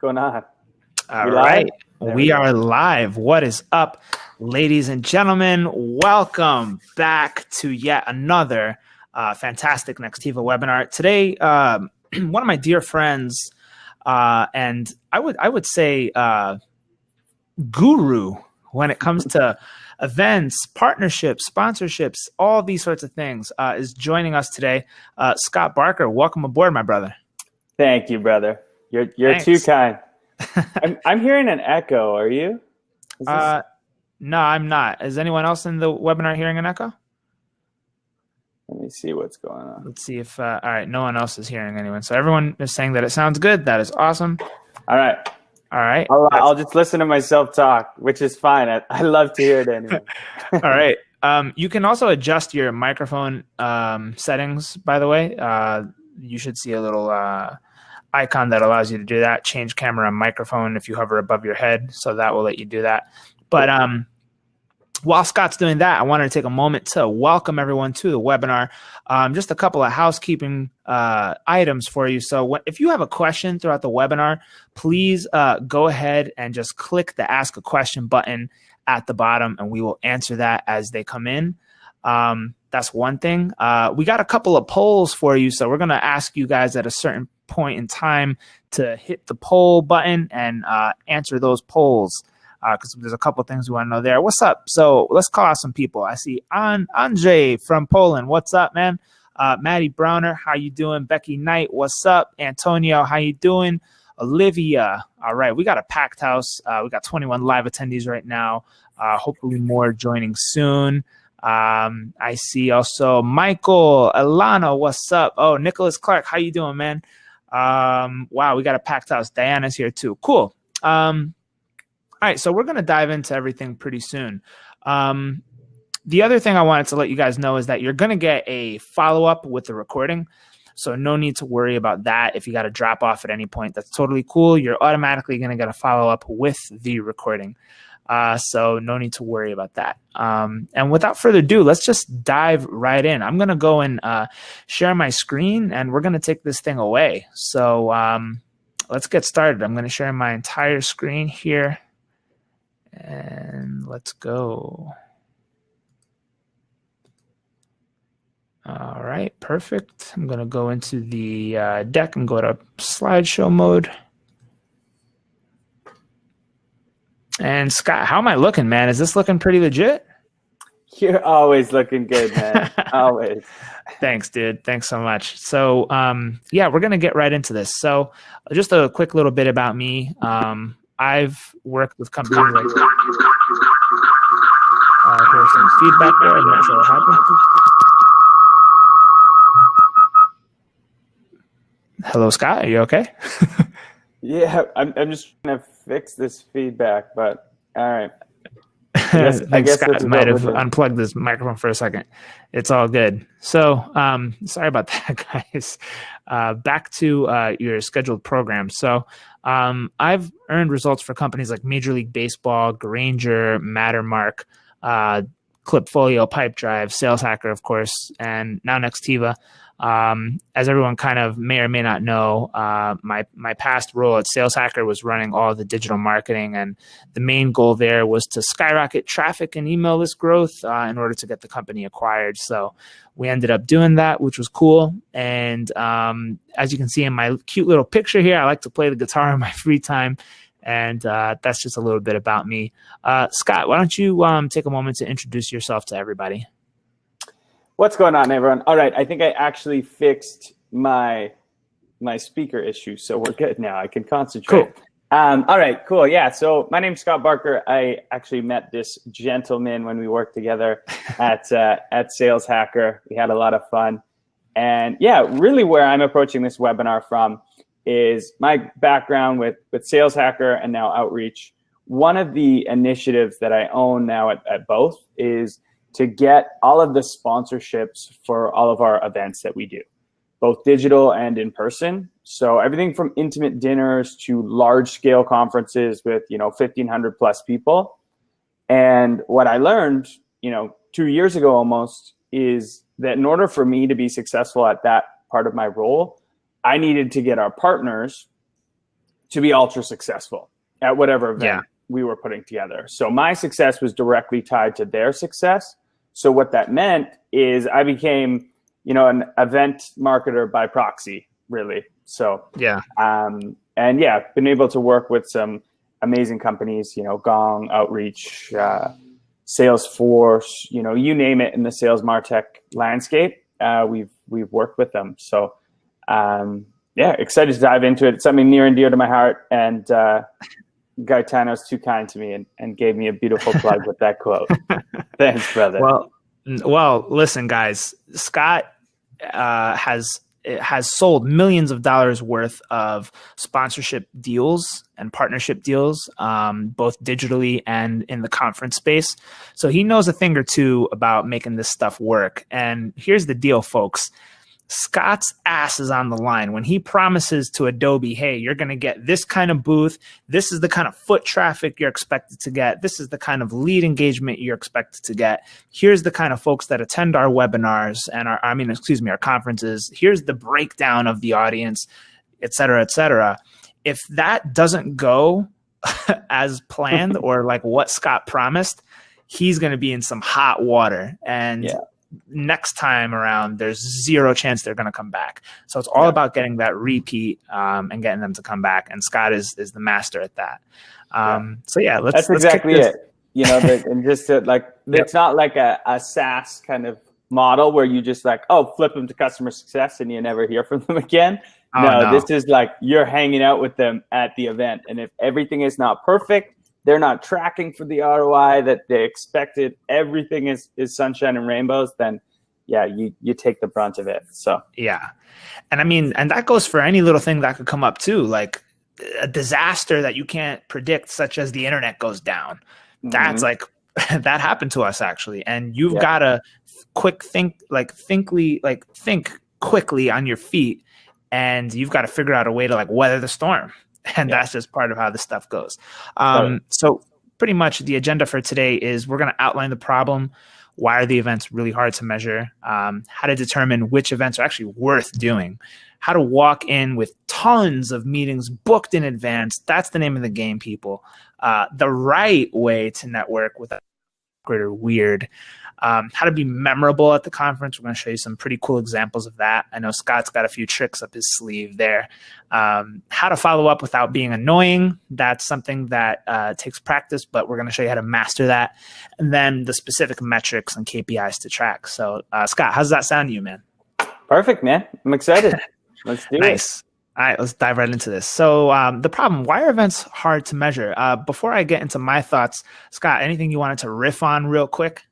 going on? All right. We are live. What is up, ladies and gentlemen? Welcome back to yet another fantastic Nextiva webinar. Today, one of my dear friends, and I would say guru when it comes to events, partnerships, sponsorships, all these sorts of things, is joining us today. Scott Barker, welcome aboard, my brother. Thank you, brother. You're too kind. I'm hearing an echo. Are you? No, I'm not. Is anyone else in the webinar hearing an echo? Let me see what's going on. Let's see if, all right, no one else is hearing anyone. So everyone is saying that it sounds good. That is awesome. All right. All right. I'll just listen to myself talk, which is fine. I love to hear it anyway. All right. You can also adjust your microphone settings, by the way. You should see a little icon that allows you to do that. Change camera and microphone if you hover above your head. So that will let you do that. But while Scott's doing that, I wanted to take a moment to welcome everyone to the webinar. Just a couple of housekeeping items for you. So if you have a question throughout the webinar, please go ahead and just click the Ask a Question button at the bottom, and we will answer that as they come in. That's one thing. We got a couple of polls for you, so we're going to ask you guys at a certain point in time to hit the poll button and answer those polls. Because there's a couple of things we want to know there. What's up? So let's call out some people. I see Andrzej from Poland. What's up, man? Maddie Browner, how you doing? Becky Knight, what's up? Antonio, how you doing? Olivia, all right. We got a packed house. We got 21 live attendees right now. Hopefully more joining soon. I see also Michael, Alana, what's up? Oh, Nicholas Clark, how you doing, man? Wow, we got a packed house. Diana's here too. Cool. All right, so we're going to dive into everything pretty soon. The other thing I wanted to let you guys know is that you're going to get a follow-up with the recording, so no need to worry about that. If you got to drop off at any point, that's totally cool. You're automatically going to get a follow-up with the recording, so no need to worry about that. And without further ado, let's just dive right in. I'm going to go and share my screen, and we're going to take this thing away. So let's get started. I'm going to share my entire screen here. And let's go. All right, perfect. I'm going to go into the deck and go to slideshow mode. And Scott, how am I looking, man? Is this looking pretty legit? You're always looking good, man. Always. Thanks, dude. Thanks so much. So, yeah, we're going to get right into this. So just a quick little bit about me. I've worked with companies like here's some feedback there. I'm not sure what happened. Hello, Scott. Are you okay? Yeah, I'm just trying to fix this feedback, but all right. I guess Scott might have unplugged this microphone for a second. It's all good. So sorry about that, guys. Back to your scheduled program. So I've earned results for companies like Major League Baseball, Granger, Mattermark, Clipfolio, Pipedrive, Sales Hacker, of course, and now Nextiva. As everyone kind of may or may not know, my past role at Sales Hacker was running all the digital marketing, and the main goal there was to skyrocket traffic and email list growth in order to get the company acquired. So we ended up doing that, which was cool. And as you can see in my cute little picture here, I like to play the guitar in my free time. And that's just a little bit about me. Scott, why don't you take a moment to introduce yourself to everybody? What's going on, everyone? All right, I think I actually fixed my speaker issue, so we're good now. I can concentrate. Cool. All right, cool. Yeah, so my name's Scott Barker. I actually met this gentleman when we worked together at Sales Hacker. We had a lot of fun. And yeah, really where I'm approaching this webinar from is my background with Sales Hacker and now Outreach. One of the initiatives that I own now at both is to get all of the sponsorships for all of our events that we do, both digital and in person. So everything from intimate dinners to large scale conferences with, 1,500 plus people. And what I learned, 2 years ago almost, is that in order for me to be successful at that part of my role, I needed to get our partners to be ultra successful at whatever event we were putting together. So my success was directly tied to their success. So what that meant is I became, an event marketer by proxy, really. So been able to work with some amazing companies, Gong, Outreach, Salesforce, you name it in the sales MarTech landscape. We've worked with them. So excited to dive into it. It's something near and dear to my heart. And Gaetano's too kind to me and gave me a beautiful plug with that quote. Thanks, brother. Well, listen, guys, Scott has sold millions of dollars worth of sponsorship deals and partnership deals, both digitally and in the conference space. So he knows a thing or two about making this stuff work. And here's the deal, folks. Scott's ass is on the line when he promises to Adobe, hey, you're going to get this kind of booth. This is the kind of foot traffic you're expected to get. This is the kind of lead engagement you're expected to get. Here's the kind of folks that attend our webinars and our conferences. Here's the breakdown of the audience, et cetera, et cetera. If that doesn't go as planned or like what Scott promised, he's going to be in some hot water. And next time around, there's zero chance they're going to come back. So it's all about getting that repeat and getting them to come back. And Scott is the master at that. That's exactly it. And just to, it's not like a SaaS kind of model where you just flip them to customer success and you never hear from them again. No, this is you're hanging out with them at the event. And if everything is not perfect, they're not tracking for the ROI that they expected, everything is sunshine and rainbows, then you take the brunt of it. So and that goes for any little thing that could come up too, like a disaster that you can't predict, such as the internet goes down. That's that happened to us actually. And you've got to think quickly on your feet, and you've got to figure out a way to weather the storm. And that's just part of how this stuff goes. So pretty much the agenda for today is we're going to outline the problem. Why are the events really hard to measure? How to determine which events are actually worth doing. How to walk in with tons of meetings booked in advance. That's the name of the game, people. The right way to network without awkward or weird. How to be memorable at the conference. We're going to show you some pretty cool examples of that. I know Scott's got a few tricks up his sleeve there. How to follow up without being annoying. That's something that takes practice, but we're going to show you how to master that. And then the specific metrics and KPIs to track. So Scott, how's that sound to you, man? Perfect, man. I'm excited. Let's do it. Nice. All right, let's dive right into this. So the problem, why are events hard to measure? Before I get into my thoughts, Scott, anything you wanted to riff on real quick?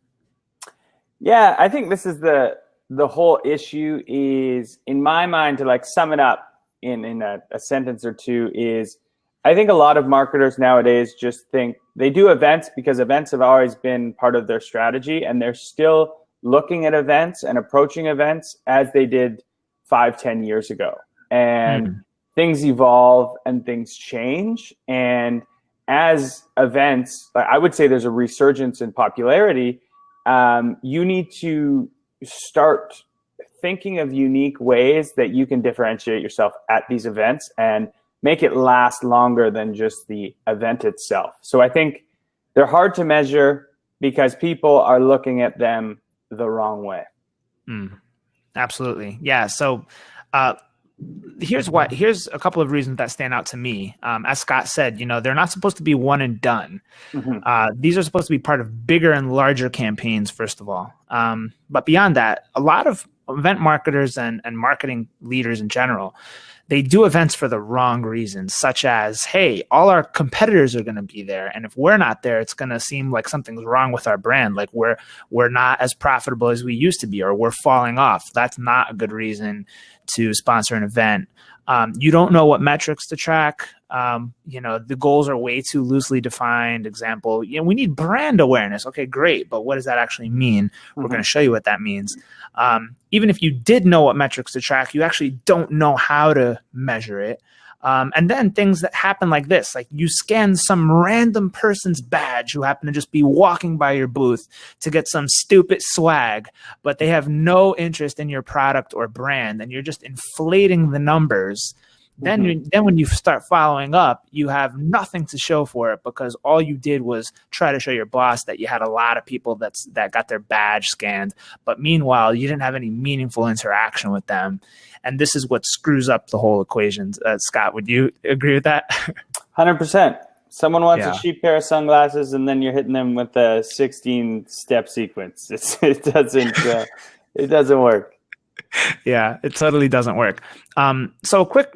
Yeah, I think this is the whole issue is, in my mind, to sum it up in a sentence or two, is I think a lot of marketers nowadays just think they do events because events have always been part of their strategy, and they're still looking at events and approaching events as they did 5-10 years ago. And things evolve and things change. And as events, I would say there's a resurgence in popularity. You need to start thinking of unique ways that you can differentiate yourself at these events and make it last longer than just the event itself. So I think they're hard to measure because people are looking at them the wrong way. Absolutely. Yeah. So here's a couple of reasons that stand out to me. As Scott said, they're not supposed to be one and done. These are supposed to be part of bigger and larger campaigns, first of all. But beyond that, a lot of event marketers and marketing leaders in general, they do events for the wrong reasons, such as, hey, all our competitors are going to be there. And if we're not there, it's going to seem like something's wrong with our brand. Like we're not as profitable as we used to be, or we're falling off. That's not a good reason to sponsor an event. You don't know what metrics to track. The goals are way too loosely defined. Example, we need brand awareness. Okay, great. But what does that actually mean? We're going to show you what that means. Even if you did know what metrics to track, you actually don't know how to measure it. And then things that happen like this, like you scan some random person's badge who happen to just be walking by your booth to get some stupid swag, but they have no interest in your product or brand, and you're just inflating the numbers. Then when you start following up, you have nothing to show for it because all you did was try to show your boss that you had a lot of people that got their badge scanned. But meanwhile, you didn't have any meaningful interaction with them. And this is what screws up the whole equation. Scott, would you agree with that? 100%. Someone wants a cheap pair of sunglasses, and then you're hitting them with a 16-step sequence. It doesn't work. Yeah, it totally doesn't work. So quick,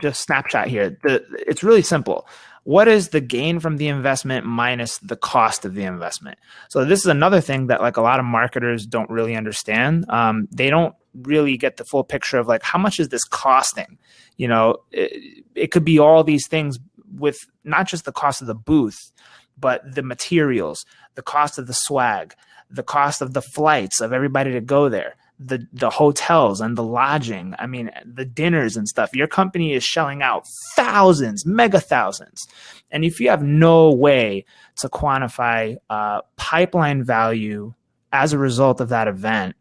just snapshot here. It's really simple. What is the gain from the investment minus the cost of the investment? So this is another thing that like a lot of marketers don't really understand. They don't really get the full picture of like, how much is this costing? You know, it could be all these things with not just the cost of the booth, but the materials, the cost of the swag, the cost of the flights of everybody to go there, the hotels and the lodging. I mean, the dinners and stuff. Your company is shelling out thousands, mega thousands. And if you have no way to quantify pipeline value as a result of that event,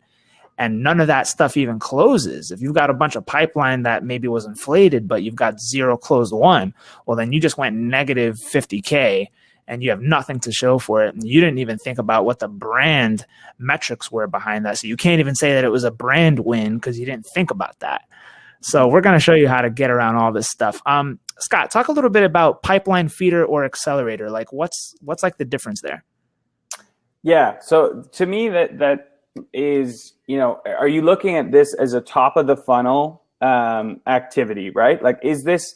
and none of that stuff even closes, if you've got a bunch of pipeline that maybe was inflated, but you've got zero closed one, well, then you just went negative 50K and you have nothing to show for it. And you didn't even think about what the brand metrics were behind that. So you can't even say that it was a brand win because you didn't think about that. So we're going to show you how to get around all this stuff. Scott, talk a little bit about pipeline feeder or accelerator. Like what's like the difference there? Yeah. So to me, that is, you know, are you looking at this as a top of the funnel activity, right? Like, is this,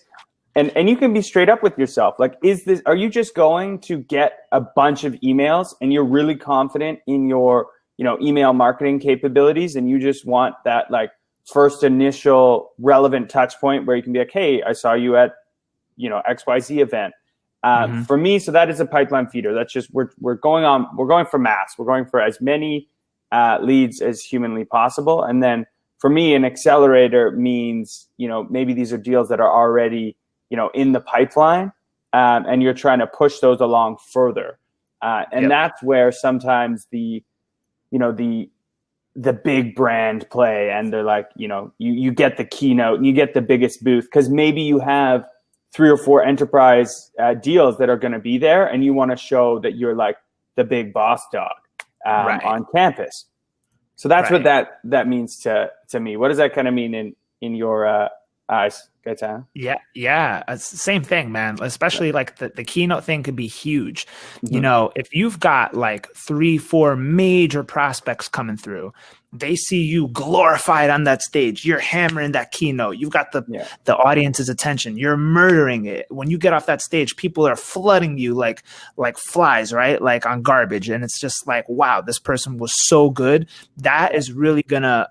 and you can be straight up with yourself. Like, are you just going to get a bunch of emails and you're really confident in your, you know, email marketing capabilities, and you just want that like first initial relevant touch point where you can be like, hey, I saw you at, you know, XYZ event. For me, so that is a pipeline feeder. That's just, we're going for mass. We're going for as many leads as humanly possible. And then for me, an accelerator means, you know, maybe these are deals that are already, you know, in the pipeline, and you're trying to push those along further. And that's where sometimes the big brand play, and they're like, you know, you get the keynote and you get the biggest booth because maybe you have 3 or 4 enterprise deals that are going to be there, and you want to show that you're like the big boss dog on campus. So that's what that means to me. What does that kind of mean in your eyes, Gaetano? Yeah. It's the same thing, man. Especially like the keynote thing could be huge. You know, if you've got like 3-4 major prospects coming through, they see you glorified on that stage. You're hammering that keynote. You've got the audience's attention. You're murdering it. When you get off that stage, people are flooding you like flies, right? Like on garbage. And it's just like, wow, this person was so good. That is really going to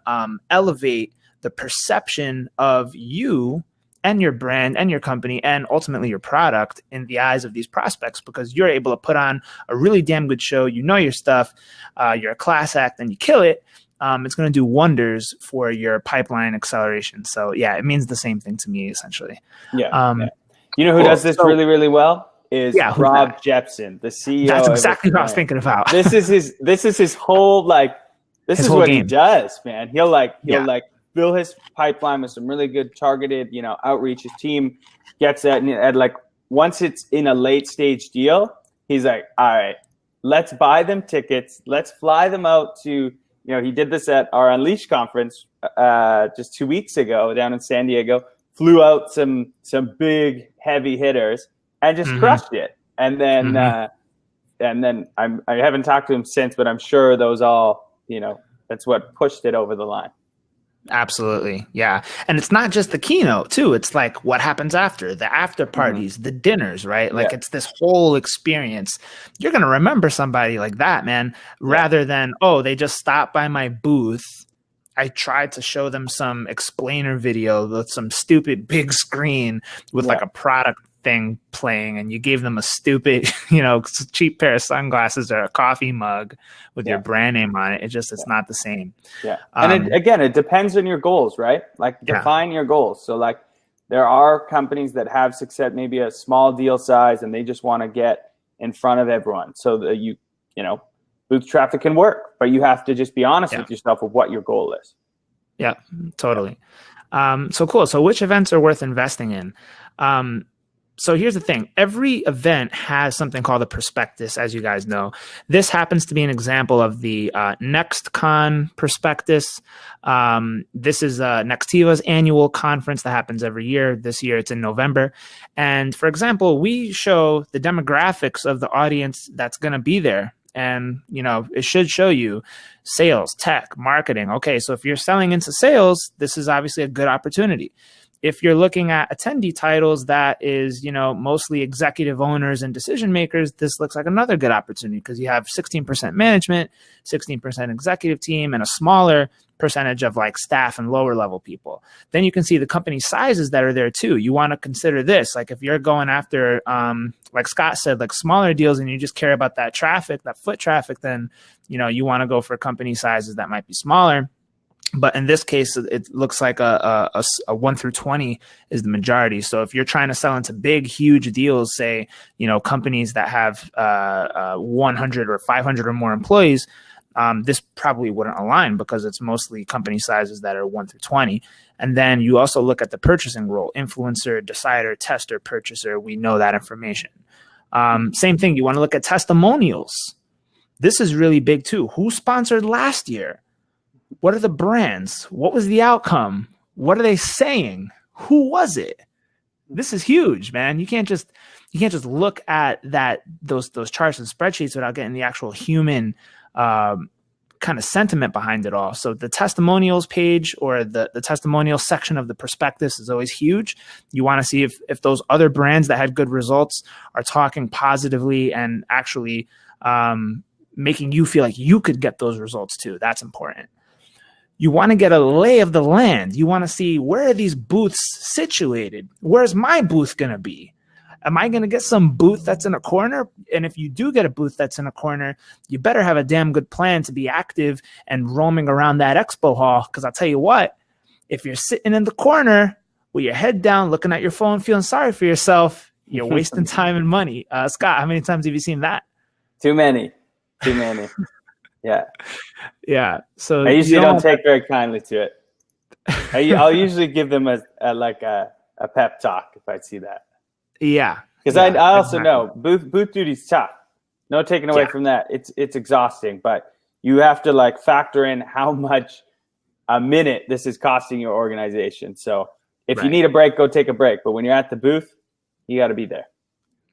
elevate the perception of you and your brand and your company and ultimately your product in the eyes of these prospects, because you're able to put on a really damn good show. You know your stuff. You're a class act and you kill it. It's going to do wonders for your pipeline acceleration. So yeah, it means the same thing to me essentially. You know who does this really, really well is Rob Jepson, the CEO. That's exactly what I was thinking about. This is his whole this is what he does, man. He'll fill his pipeline with some really good targeted, you know, outreach. His team gets that, and like once it's in a late stage deal, he's like, all right, let's buy them tickets. Let's fly them out to, you know, he did this at our Unleash conference just 2 weeks ago down in San Diego, flew out some big heavy hitters and just crushed it. And then I haven't talked to him since, but I'm sure those all, you know, that's what pushed it over the line. Absolutely. Yeah. And it's not just the keynote too. It's like what happens after, the after parties, the dinners, right? Like it's this whole experience. You're going to remember somebody like that, man, rather than, oh, they just stopped by my booth. I tried to show them some explainer video with some stupid big screen with like a product thing playing, and you gave them a stupid, you know, cheap pair of sunglasses or a coffee mug with your brand name on it. It's not the same. And it depends on your goals, right? Like define your goals. So like there are companies that have success, maybe a small deal size, and they just want to get in front of everyone. So that you know, booth traffic can work, but you have to just be honest with yourself of what your goal is. Yeah, totally. So cool. So which events are worth investing in? So here's the thing. Every event has something called a prospectus, as you guys know. This happens to be an example of the NextCon prospectus. This is Nextiva's annual conference that happens every year. This year it's in November. And for example, we show the demographics of the audience that's going to be there. And, it should show you sales, tech, marketing. Okay, so if you're selling into sales, this is obviously a good opportunity. If you're looking at attendee titles, that is, mostly executive owners and decision makers, this looks like another good opportunity because you have 16% management, 16% executive team, and a smaller percentage of like staff and lower level people. Then you can see the company sizes that are there too. You want to consider this, like if you're going after, like Scott said, like smaller deals and you just care about that traffic, that foot traffic, then, you want to go for company sizes that might be smaller. But in this case, it looks like a 1 through 20 is the majority. So if you're trying to sell into big, huge deals, say, companies that have 100 or 500 or more employees, this probably wouldn't align because it's mostly company sizes that are 1 through 20. And then you also look at the purchasing role, influencer, decider, tester, purchaser. We know that information. Same thing. You want to look at testimonials. This is really big too. Who sponsored last year? What are the brands? What was the outcome? What are they saying? Who was it? This is huge, man. You can't just look at those charts and spreadsheets without getting the actual human kind of sentiment behind it all. So the testimonials page or the testimonial section of the prospectus is always huge. You want to see if those other brands that had good results are talking positively and actually making you feel like you could get those results too. That's important. You want to get a lay of the land. You want to see, where are these booths situated? Where's my booth going to be? Am I going to get some booth that's in a corner? And if you do get a booth that's in a corner, you better have a damn good plan to be active and roaming around that expo hall. Because I'll tell you what, if you're sitting in the corner with your head down, looking at your phone, feeling sorry for yourself, you're wasting time and money. Scott, how many times have you seen that? Too many. Yeah. Yeah. So I usually don't take very kindly to it. I'll usually give them a pep talk if I see that. Yeah. Because I also know booth duty's tough. No taking away from that. It's exhausting, but you have to like factor in how much a minute this is costing your organization. So if you need a break, go take a break. But when you're at the booth, you got to be there.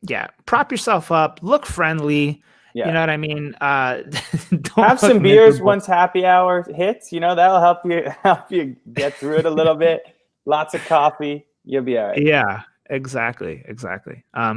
Yeah. Prop yourself up. Look friendly. Yeah. You know what I mean? Don't have some beers once happy hour hits. That'll help you get through it a little bit. Lots of coffee. You'll be all right. Yeah. Exactly.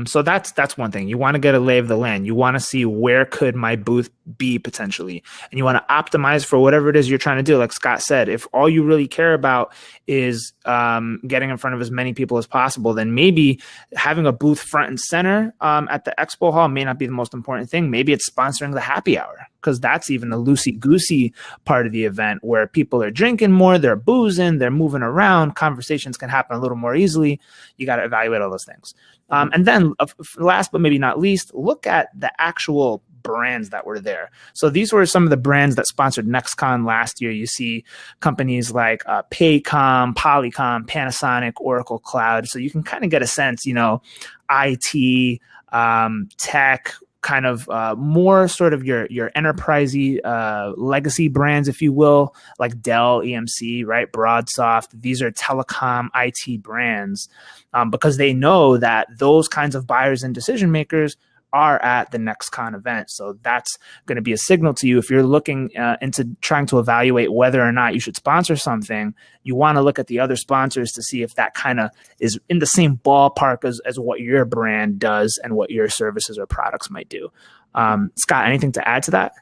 So that's one thing. You want to get a lay of the land. You want to see, where could my booth be potentially, and you want to optimize for whatever it is you're trying to do. Like Scott said, if all you really care about is getting in front of as many people as possible, then maybe having a booth front and center at the expo hall may not be the most important thing. Maybe it's sponsoring the happy hour, because that's even the loosey-goosey part of the event where people are drinking more, they're boozing, they're moving around, conversations can happen a little more easily. You got to evaluate all those things. And then last but maybe not least, look at the actual brands that were there. So these were some of the brands that sponsored NextCon last year. You see companies like Paycom, Polycom, Panasonic, Oracle Cloud. So you can kind of get a sense, IT, tech, kind of more sort of your enterprisey legacy brands, if you will, like Dell, EMC, right? BroadSoft. These are telecom IT brands because they know that those kinds of buyers and decision makers are at the NextCon event. So that's going to be a signal to you. If you're looking into trying to evaluate whether or not you should sponsor something, you want to look at the other sponsors to see if that kind of is in the same ballpark as what your brand does and what your services or products might do. Scott, anything to add to that?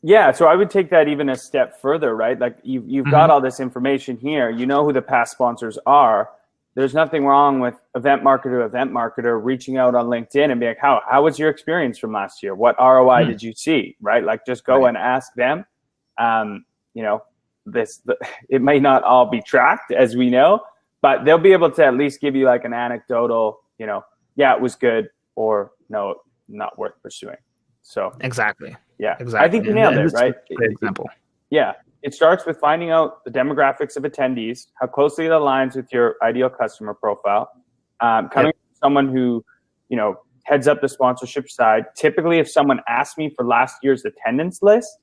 Yeah, so I would take that even a step further, right? Like you've got all this information here. You know who the past sponsors are. There's nothing wrong with event marketer reaching out on LinkedIn and be like, how was your experience from last year? What ROI did you see? Right? Like just go and ask them. It may not all be tracked, as we know, but they'll be able to at least give you like an anecdotal, yeah, it was good, or no, not worth pursuing. So exactly. Yeah. Exactly. I think you nailed it, right? Great example. Yeah. it starts with finding out the demographics of attendees, how closely it aligns with your ideal customer profile. Coming from someone who, heads up the sponsorship side. Typically, if someone asks me for last year's attendance list,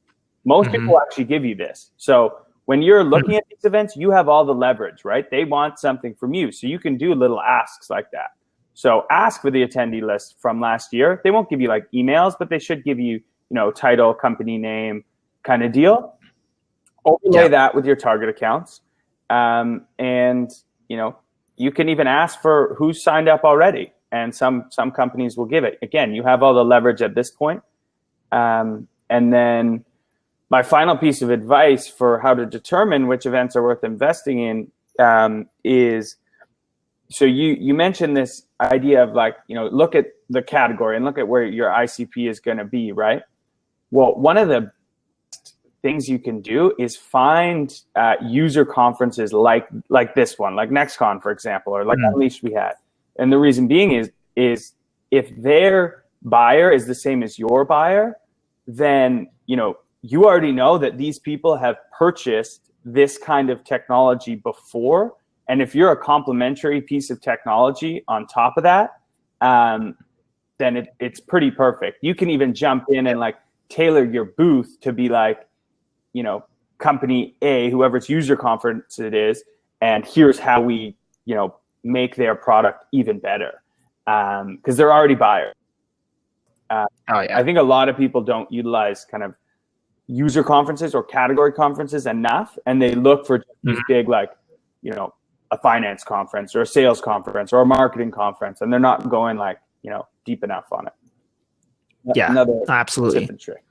most people will actually give you this. So when you're looking at these events, you have all the leverage, right? They want something from you. So you can do little asks like that. So ask for the attendee list from last year. They won't give you like emails, but they should give you, title, company name kind of deal. Overlay that with your target accounts. And, you can even ask for who's signed up already. And some companies will give it. Again, you have all the leverage at this point. And then my final piece of advice for how to determine which events are worth investing in is, so you mentioned this idea of like, look at the category and look at where your ICP is going to be, right? Well, one of the things you can do is find user conferences like this one, like NextCon, for example, or like Unleashed we had. And the reason being is if their buyer is the same as your buyer, then, you already know that these people have purchased this kind of technology before. And if you're a complementary piece of technology on top of that, then it's pretty perfect. You can even jump in and like tailor your booth to be like, company A, whoever's user conference it is, and here's how we, make their product even better. Because they're already buyers. I think a lot of people don't utilize kind of user conferences or category conferences enough, and they look for these big, like, a finance conference or a sales conference or a marketing conference, and they're not going like, deep enough on it. Another absolutely tip and trick.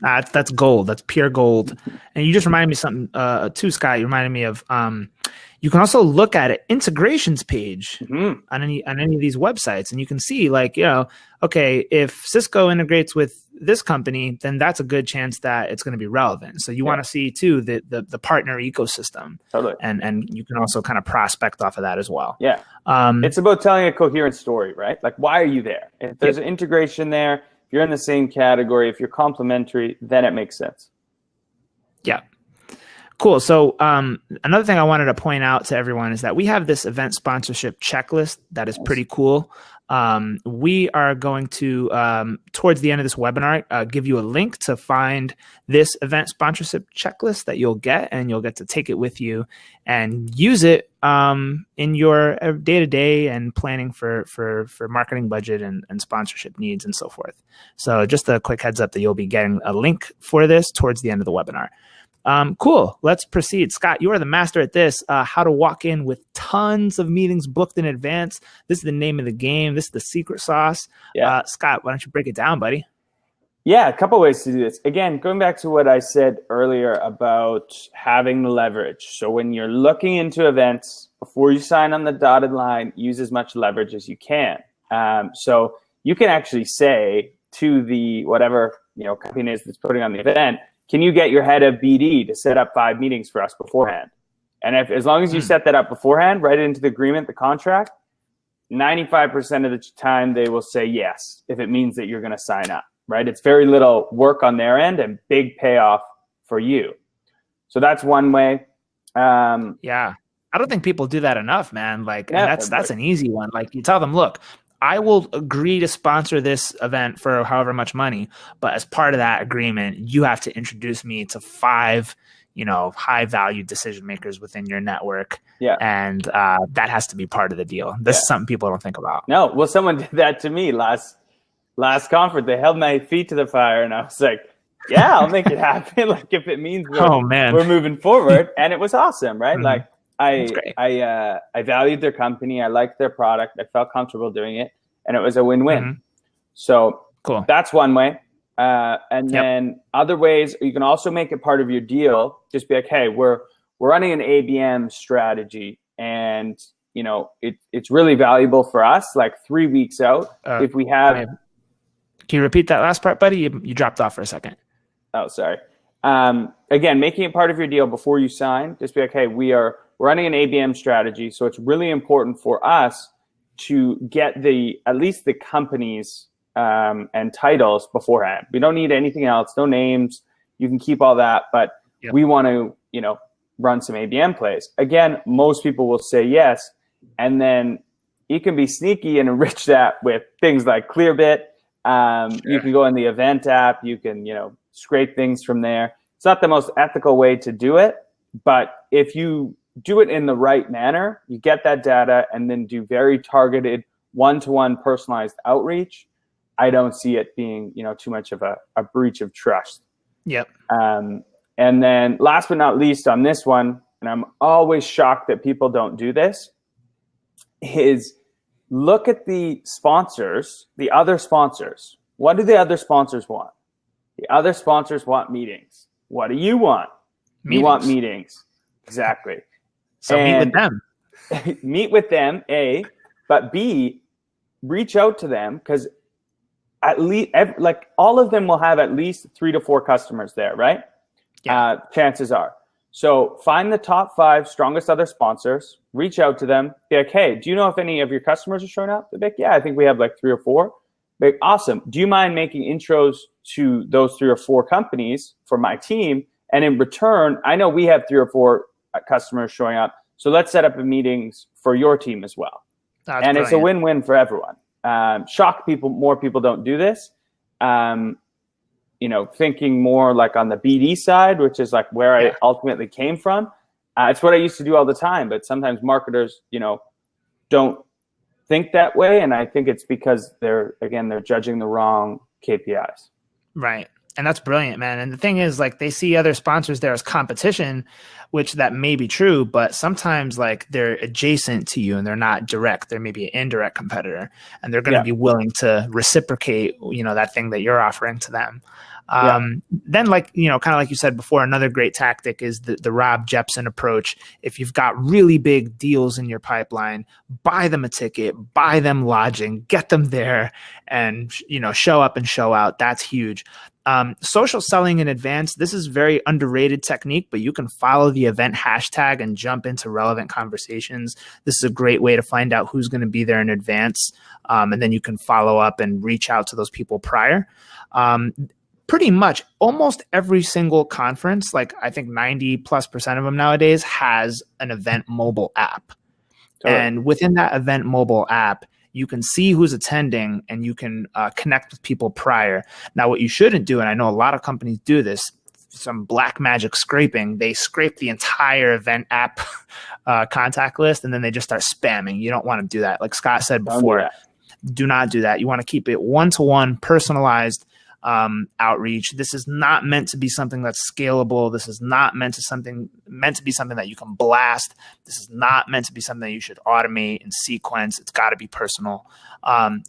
That's gold. That's pure gold. And you just reminded me of something too, Scott. You reminded me of you can also look at an integrations page on any of these websites, and you can see like, okay, if Cisco integrates with this company, then that's a good chance that it's going to be relevant. So you want to see too the partner ecosystem. Totally. And you can also kind of prospect off of that as well. Yeah. It's about telling a coherent story, right? Like, why are you there? If there's an integration there, if you're in the same category, if you're complementary, then it makes sense. Yeah. Cool. So another thing I wanted to point out to everyone is that we have this event sponsorship checklist that is pretty cool. We are going to, towards the end of this webinar, give you a link to find this event sponsorship checklist that you'll get, and you'll get to take it with you and use it in your day-to-day and planning for marketing budget and sponsorship needs and so forth. So just a quick heads up that you'll be getting a link for this towards the end of the webinar. Cool. Let's proceed. Scott, you are the master at this. How to walk in with tons of meetings booked in advance. This is the name of the game. This is the secret sauce. Yeah. Scott, why don't you break it down, buddy? Yeah, a couple ways to do this. Again, going back to what I said earlier about having the leverage. So when you're looking into events, before you sign on the dotted line, use as much leverage as you can. So you can actually say to the whatever company is that's putting on the event, can you get your head of BD to set up 5 meetings for us beforehand? And as long as you set that up beforehand, write it into the agreement, the contract, 95% of the time they will say yes, if it means that you're going to sign up, right? It's very little work on their end and big payoff for you. So that's one way. Yeah. I don't think people do that enough, man. Like, and that's an easy one. Like, you tell them, look, I will agree to sponsor this event for however much money, but as part of that agreement, you have to introduce me to 5, high value decision makers within your network. Yeah. And that has to be part of the deal. This is something people don't think about. No, well, someone did that to me last conference. They held my feet to the fire, and I was like, yeah, I'll make it happen. Like, if it means we're moving forward. And it was awesome, right? Like, I valued their company. I liked their product. I felt comfortable doing it, and it was a win-win. So cool. That's one way. And then other ways, you can also make it part of your deal. Just be like, hey, we're running an ABM strategy, and it's really valuable for us. Like 3 weeks out, if we have. Can you repeat that last part, buddy? You dropped off for a second. Oh, sorry. Again, making it part of your deal before you sign. Just be like, hey, we're running an ABM strategy, so it's really important for us to get at least the companies and titles beforehand. We don't need anything else, no names. You can keep all that, but we want to, run some ABM plays. Again, most people will say yes. And then you can be sneaky and enrich that with things like Clearbit. You can go in the event app. You can, scrape things from there. It's not the most ethical way to do it, but if you do it in the right manner, you get that data and then do very targeted one-to-one personalized outreach. I don't see it being, too much of a breach of trust. Yep. And then last but not least on this one, and I'm always shocked that people don't do this, is look at the sponsors, the other sponsors. What do the other sponsors want? The other sponsors want meetings. What do you want? Meetings. You want meetings. Exactly. So meet with them. Meet with them, A, but B, reach out to them, because at least like all of them will have at least 3 to 4 customers there, right? Yeah. Chances are. So find the top 5 strongest other sponsors, reach out to them, be like, hey, do you know if any of your customers are showing up? They're like, yeah, I think we have like 3 or 4. Like, awesome. Do you mind making intros to those 3 or 4 companies for my team? And in return, I know we have 3 or 4 customers showing up. So let's set up meetings for your team as well. That's and brilliant. It's a win-win for everyone. Shock people, more people don't do this. Thinking more like on the BD side, which is like where I ultimately came from. It's what I used to do all the time, but sometimes marketers, don't think that way. And I think it's because they're judging the wrong KPIs. Right. And that's brilliant, man. And the thing is, like, they see other sponsors there as competition, which that may be true, but sometimes like they're adjacent to you and they're not direct. They're maybe an indirect competitor, and they're going to be willing to reciprocate, that thing that you're offering to them. Then, like, kind of like you said before, another great tactic is the Rob Jepson approach. If you've got really big deals in your pipeline, buy them a ticket, buy them lodging, get them there, and, show up and show out. That's huge. Social selling in advance. This is very underrated technique, but you can follow the event hashtag and jump into relevant conversations. This is a great way to find out who's going to be there in advance. And then you can follow up and reach out to those people prior. Pretty much almost every single conference, like I think 90+% of them nowadays, has an event mobile app. Totally. And within that event mobile app, you can see who's attending and you can connect with people prior. Now, what you shouldn't do, and I know a lot of companies do this, some black magic scraping, they scrape the entire event app contact list and then they just start spamming. You don't want to do that. Like Scott said before, do not do that. You want to keep it one-to-one, personalized outreach. This is not meant to be something that's scalable. This is not meant to be something that you can blast. This is not meant to be something that you should automate and sequence. It's got to be personal.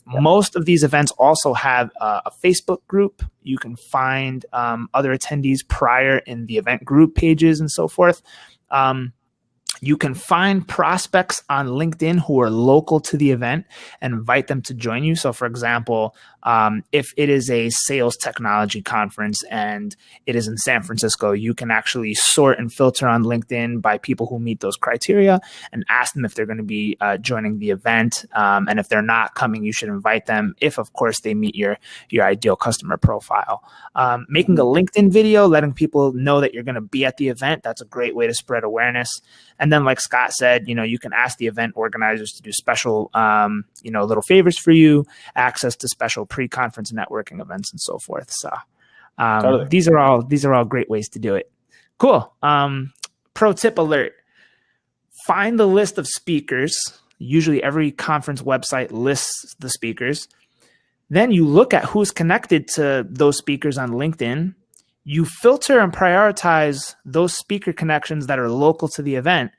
Most of these events also have a Facebook group. You can find other attendees prior in the event group pages and so forth. You can find prospects on LinkedIn who are local to the event and invite them to join you. So, for example, if it is a sales technology conference and it is in San Francisco, you can actually sort and filter on LinkedIn by people who meet those criteria and ask them if they're going to be joining the event. And if they're not coming, you should invite them if, of course, they meet your ideal customer profile. Making a LinkedIn video, letting people know that you're going to be at the event, that's a great way to spread awareness. And then, like Scott said, you can ask the event organizers to do special, little favors for you, access to special pre-conference networking events and so forth. So totally. These are all great ways to do it. Cool. Pro tip alert. Find the list of speakers. Usually every conference website lists the speakers. Then you look at who's connected to those speakers on LinkedIn. You filter and prioritize those speaker connections that are local to the event.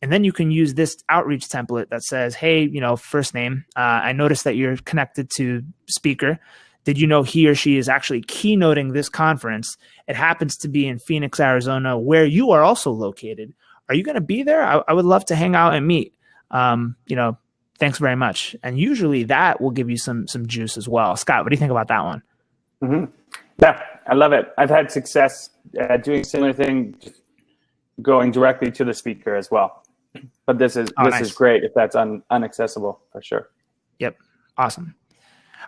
And then you can use this outreach template that says, hey, first name, I noticed that you're connected to speaker. Did you know he or she is actually keynoting this conference? It happens to be in Phoenix, Arizona, where you are also located. Are you going to be there? I would love to hang out and meet. Thanks very much. And usually that will give you some juice as well. Scott, what do you think about that one? Mm-hmm. Yeah, I love it. I've had success doing similar thing, just going directly to the speaker as well. But this is great if that's unaccessible for sure. Yep, awesome.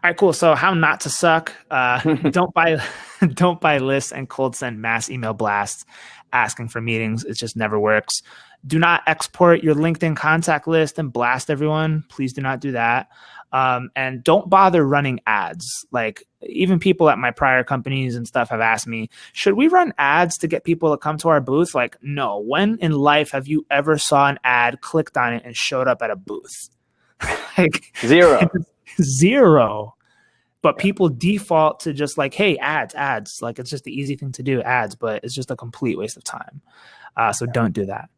All right, cool. So how not to suck. Don't buy lists and cold send mass email blasts asking for meetings. It just never works. Do not export your LinkedIn contact list and blast everyone. Please do not do that. And don't bother running ads. Like even people at my prior companies and stuff have asked me, should we run ads to get people to come to our booth? Like, no. When in life have you ever saw an ad, clicked on it, and showed up at a booth? Like zero. But people default to just like, hey, ads. Like it's just the easy thing to do, ads, but it's just a complete waste of time. So don't do that.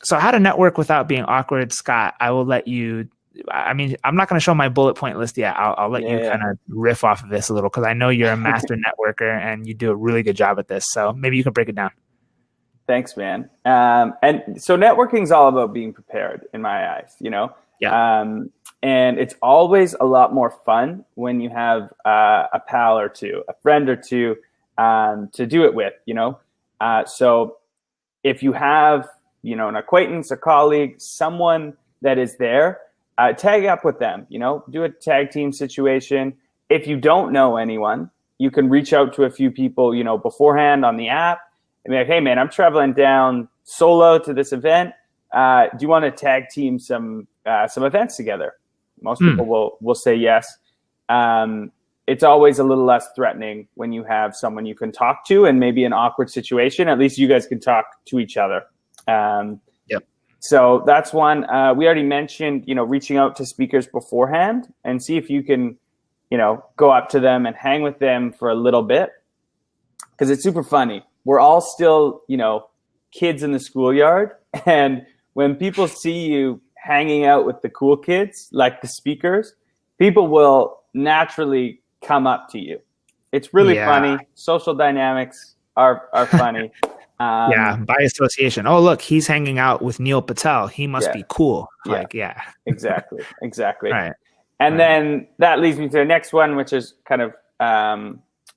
So how to network without being awkward, Scott, I will let you, I mean, I'm not going to show my bullet point list yet. I'll let you kind of riff off of this a little, because I know you're a master networker and you do a really good job at this. So maybe you can break it down. Thanks, man. And so networking is all about being prepared in my eyes, you know? Yeah. And it's always a lot more fun when you have a pal or two, a friend or two to do it with, you know? So if you have, you know, an acquaintance, a colleague, someone that is there, tag up with them, you know, do a tag team situation. If you don't know anyone, you can reach out to a few people, you know, beforehand on the app and be like, hey man, I'm traveling down solo to this event. Do you want to tag team some events together? Most people will say yes. It's always a little less threatening when you have someone you can talk to, and maybe an awkward situation, at least you guys can talk to each other. So that's one. We already mentioned, you know, reaching out to speakers beforehand and see if you can, you know, go up to them and hang with them for a little bit, because it's super funny. We're all still, you know, kids in the schoolyard, and when people see you hanging out with the cool kids, like the speakers, people will naturally come up to you. It's really funny. Social dynamics are funny. By association. Oh, look, he's hanging out with Neil Patel. He must be cool. Like, Exactly. Right. And then that leads me to the next one, which is kind of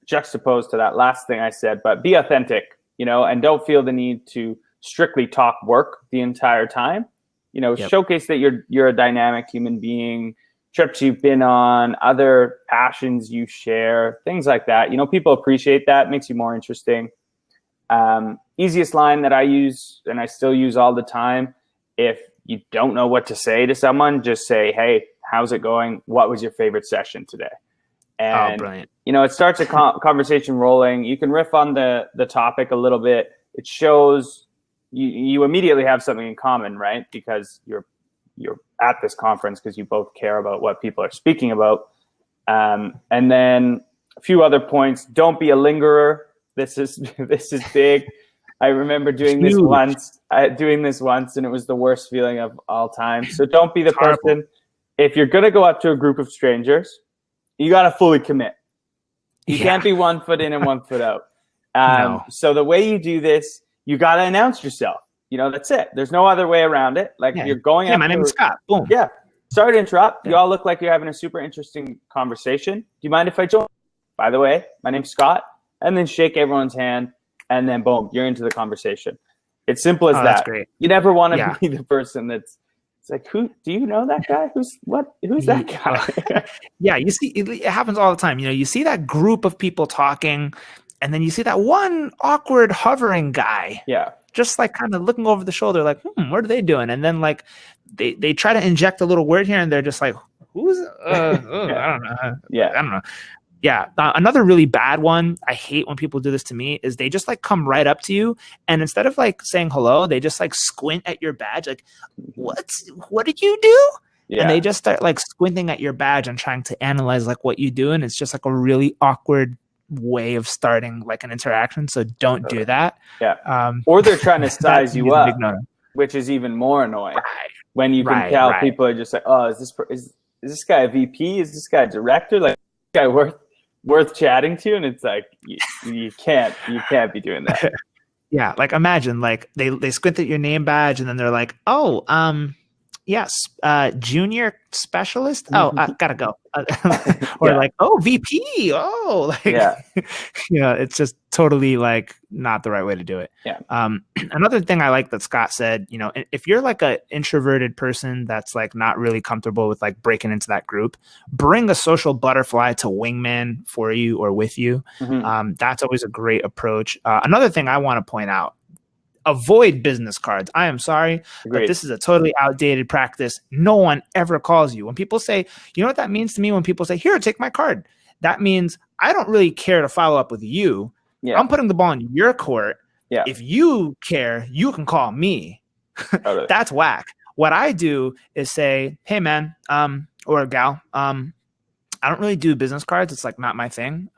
juxtaposed to that last thing I said, but be authentic, you know, and don't feel the need to strictly talk work the entire time. You know, showcase that you're a dynamic human being, trips you've been on, other passions you share, things like that. You know, people appreciate that. It makes you more interesting. Easiest line that I use, and I still use all the time, if you don't know what to say to someone, just say, hey, how's it going? What was your favorite session today? And, brilliant. You know, it starts a conversation rolling. You can riff on the topic a little bit. It shows you immediately have something in common, right? Because you're at this conference because you both care about what people are speaking about. And then a few other points. Don't be a lingerer. This is big. I remember doing this once, and it was the worst feeling of all time. So don't be the person. If you're going to go up to a group of strangers, you got to fully commit. You can't be 1 foot in and 1 foot out. No. So the way you do this, you got to announce yourself. You know, that's it. There's no other way around it. Like you're going up. My name is Scott. Boom. Yeah. Sorry to interrupt. You all look like you're having a super interesting conversation. Do you mind if I join? By the way, my name's Scott. And then shake everyone's hand, and then boom, you're into the conversation. It's simple as that. That's great. You never want to be the person it's like, who do you know that guy? Who's that guy? You see, it happens all the time. You know, you see that group of people talking, and then you see that one awkward hovering guy. Yeah. Just like kind of looking over the shoulder, like, what are they doing? And then like they try to inject a little word here, and they're just like, who's I don't know. I don't know. Yeah. Another really bad one, I hate when people do this to me, is they just like come right up to you, and instead of like saying hello, they just like squint at your badge. Like, what did you do? Yeah. And they just start like squinting at your badge and trying to analyze like what you do. And it's just like a really awkward way of starting like an interaction. So don't do that. Yeah. Or they're trying to size you up, which is even more annoying when you can tell people are just like, oh, is this guy a VP? Is this guy a director? Like, this guy worth chatting to? And it's like you can't be doing that. Yeah, like imagine like they squint at your name badge, and then they're like, oh, yes, junior specialist. Oh, I gotta go. Or Yeah. like, oh, VP. Oh, like, Yeah. it's just totally like not the right way to do it. Yeah. Another thing I like that Scott said, if you're like an introverted person that's like not really comfortable with like breaking into that group, bring a social butterfly to wingman for you or with you. That's always a great approach. Another thing I want to point out, avoid business cards. I am sorry, but this is a totally outdated practice. No one ever calls you. When people say, you know what that means to me? When people say, here, take my card. That means I don't really care to follow up with you. Yeah. I'm putting the ball in your court. Yeah. If you care, you can call me. Totally. That's whack. What I do is say, hey man, or gal, I don't really do business cards. It's like not my thing.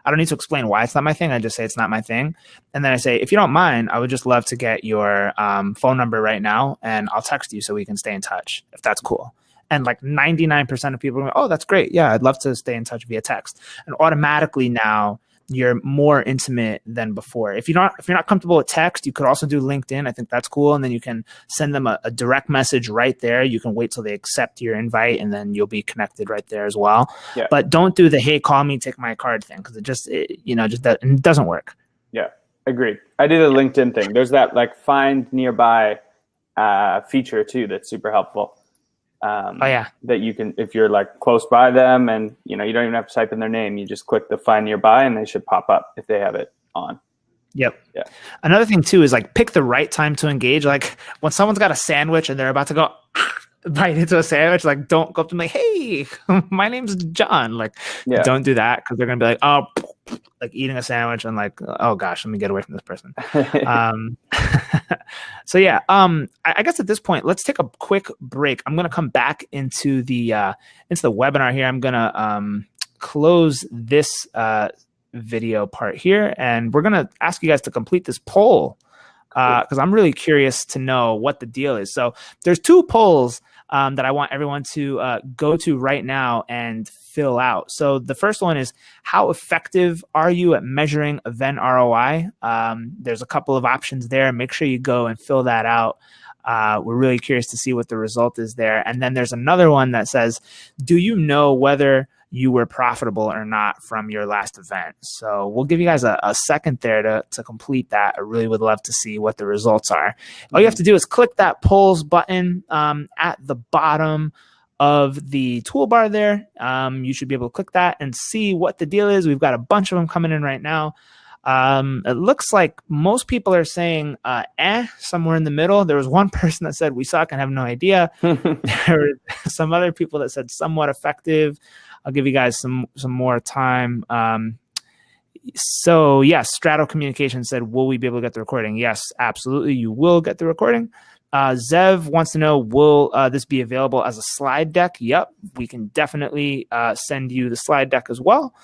I don't need to explain why it's not my thing. I just say it's not my thing. And then I say, if you don't mind, I would just love to get your phone number right now, and I'll text you so we can stay in touch, if that's cool. And like 99% of people are going, oh, that's great. Yeah, I'd love to stay in touch via text. And automatically now you're more intimate than before. If you're not comfortable with text, you could also do LinkedIn. I think that's cool. And then you can send them a direct message right there. You can wait till they accept your invite, and then you'll be connected right there as well. Yeah. But don't do the, hey, call me, take my card thing, because it doesn't work. Yeah, agreed. I did a LinkedIn thing. There's that like find nearby feature too that's super helpful. That you can, if you're like close by them and you don't even have to type in their name, you just click the find nearby and they should pop up if they have it on. Yep. Yeah. Another thing too is like pick the right time to engage. Like when someone's got a sandwich and they're about to go bite into a sandwich, like don't go up to them like, hey, my name's John. Like, don't do that, because they're gonna be like, oh, like eating a sandwich and like, oh gosh, let me get away from this person. So yeah, I guess at this point, let's take a quick break. I'm gonna come back into the webinar here. I'm gonna close this video part here, and we're gonna ask you guys to complete this poll, because I'm really curious to know what the deal is. So there's 2 polls that I want everyone to go to right now and fill out. So the first one is, how effective are you at measuring event ROI? There's a couple of options there. Make sure you go and fill that out. We're really curious to see what the result is there. And then there's another one that says, do you know whether you were profitable or not from your last event? So we'll give you guys a second there to complete that. I really would love to see what the results are. All you have to do is click that polls button at the bottom of the toolbar there. You should be able to click that and see what the deal is. We've got a bunch of them coming in right now. It looks like most people are saying somewhere in the middle. There was one person that said we suck and have no idea. There were some other people that said somewhat effective. I'll give you guys some more time. So yes, Strato Communications said, will we be able to get the recording? Yes, absolutely. You will get the recording. Zev wants to know, will this be available as a slide deck? Yep, we can definitely send you the slide deck as well.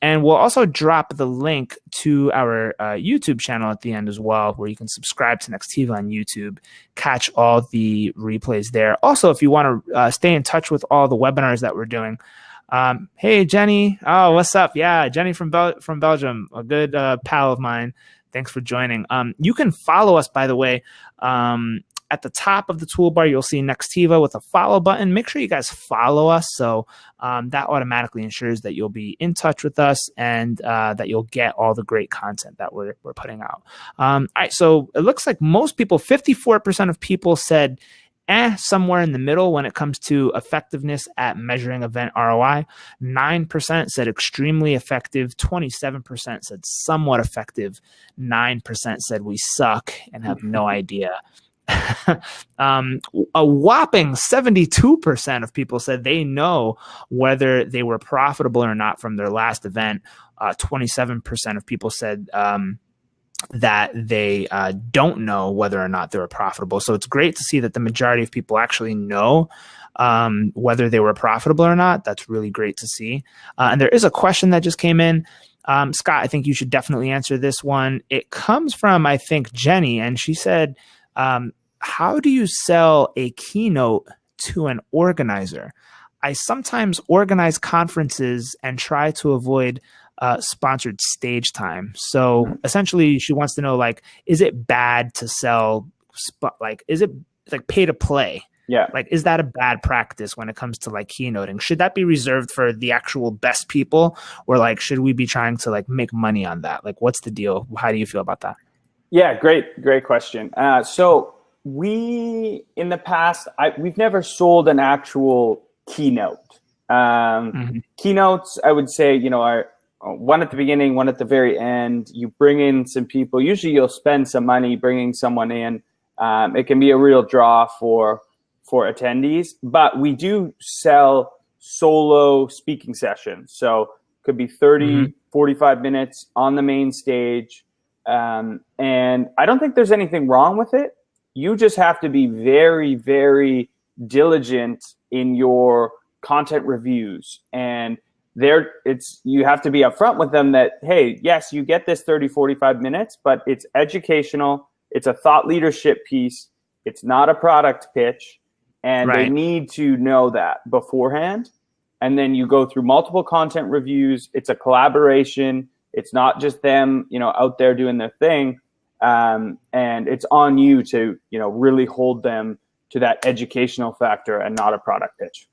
And we'll also drop the link to our YouTube channel at the end as well, where you can subscribe to Nextiva on YouTube, catch all the replays there. Also, if you want to stay in touch with all the webinars that we're doing, hey, Jenny. Oh, what's up? Yeah, Jenny from Belgium, a good pal of mine. Thanks for joining. You can follow us, by the way. At the top of the toolbar, you'll see Nextiva with a follow button. Make sure you guys follow us, so that automatically ensures that you'll be in touch with us and that you'll get all the great content that we're putting out. All right, so it looks like most people, 54% of people said somewhere in the middle when it comes to effectiveness at measuring event ROI. 9% said extremely effective. 27% said somewhat effective. 9% said we suck and have no idea. A whopping 72% of people said they know whether they were profitable or not from their last event. 27% of people said that they don't know whether or not they were profitable. So it's great to see that the majority of people actually know whether they were profitable or not. That's really great to see. And there is a question that just came in. Scott, I think you should definitely answer this one. It comes from, I think, Jenny, and she said, how do you sell a keynote to an organizer? I sometimes organize conferences and try to avoid sponsored stage time. So essentially she wants to know, like, is it bad to sell, is it like pay to play. Yeah. Like, is that a bad practice when it comes to like keynoting? Should that be reserved for the actual best people, or like should we be trying to like make money on that? Like, what's the deal? How do you feel about that? Yeah, great question. So we, in the past, we've never sold an actual keynote. Keynotes, I would say, are one at the beginning, one at the very end. You bring in some people. Usually you'll spend some money bringing someone in. It can be a real draw for attendees, but we do sell solo speaking sessions. So it could be 30, 45 minutes on the main stage. And I don't think there's anything wrong with it. You just have to be very, very diligent in your content reviews. And you have to be upfront with them that, hey, yes, you get this 30, 45 minutes, but it's educational. It's a thought leadership piece. It's not a product pitch. And They need to know that beforehand. And then you go through multiple content reviews. It's a collaboration. It's not just them, out there doing their thing. And it's on you to, really hold them to that educational factor and not a product pitch.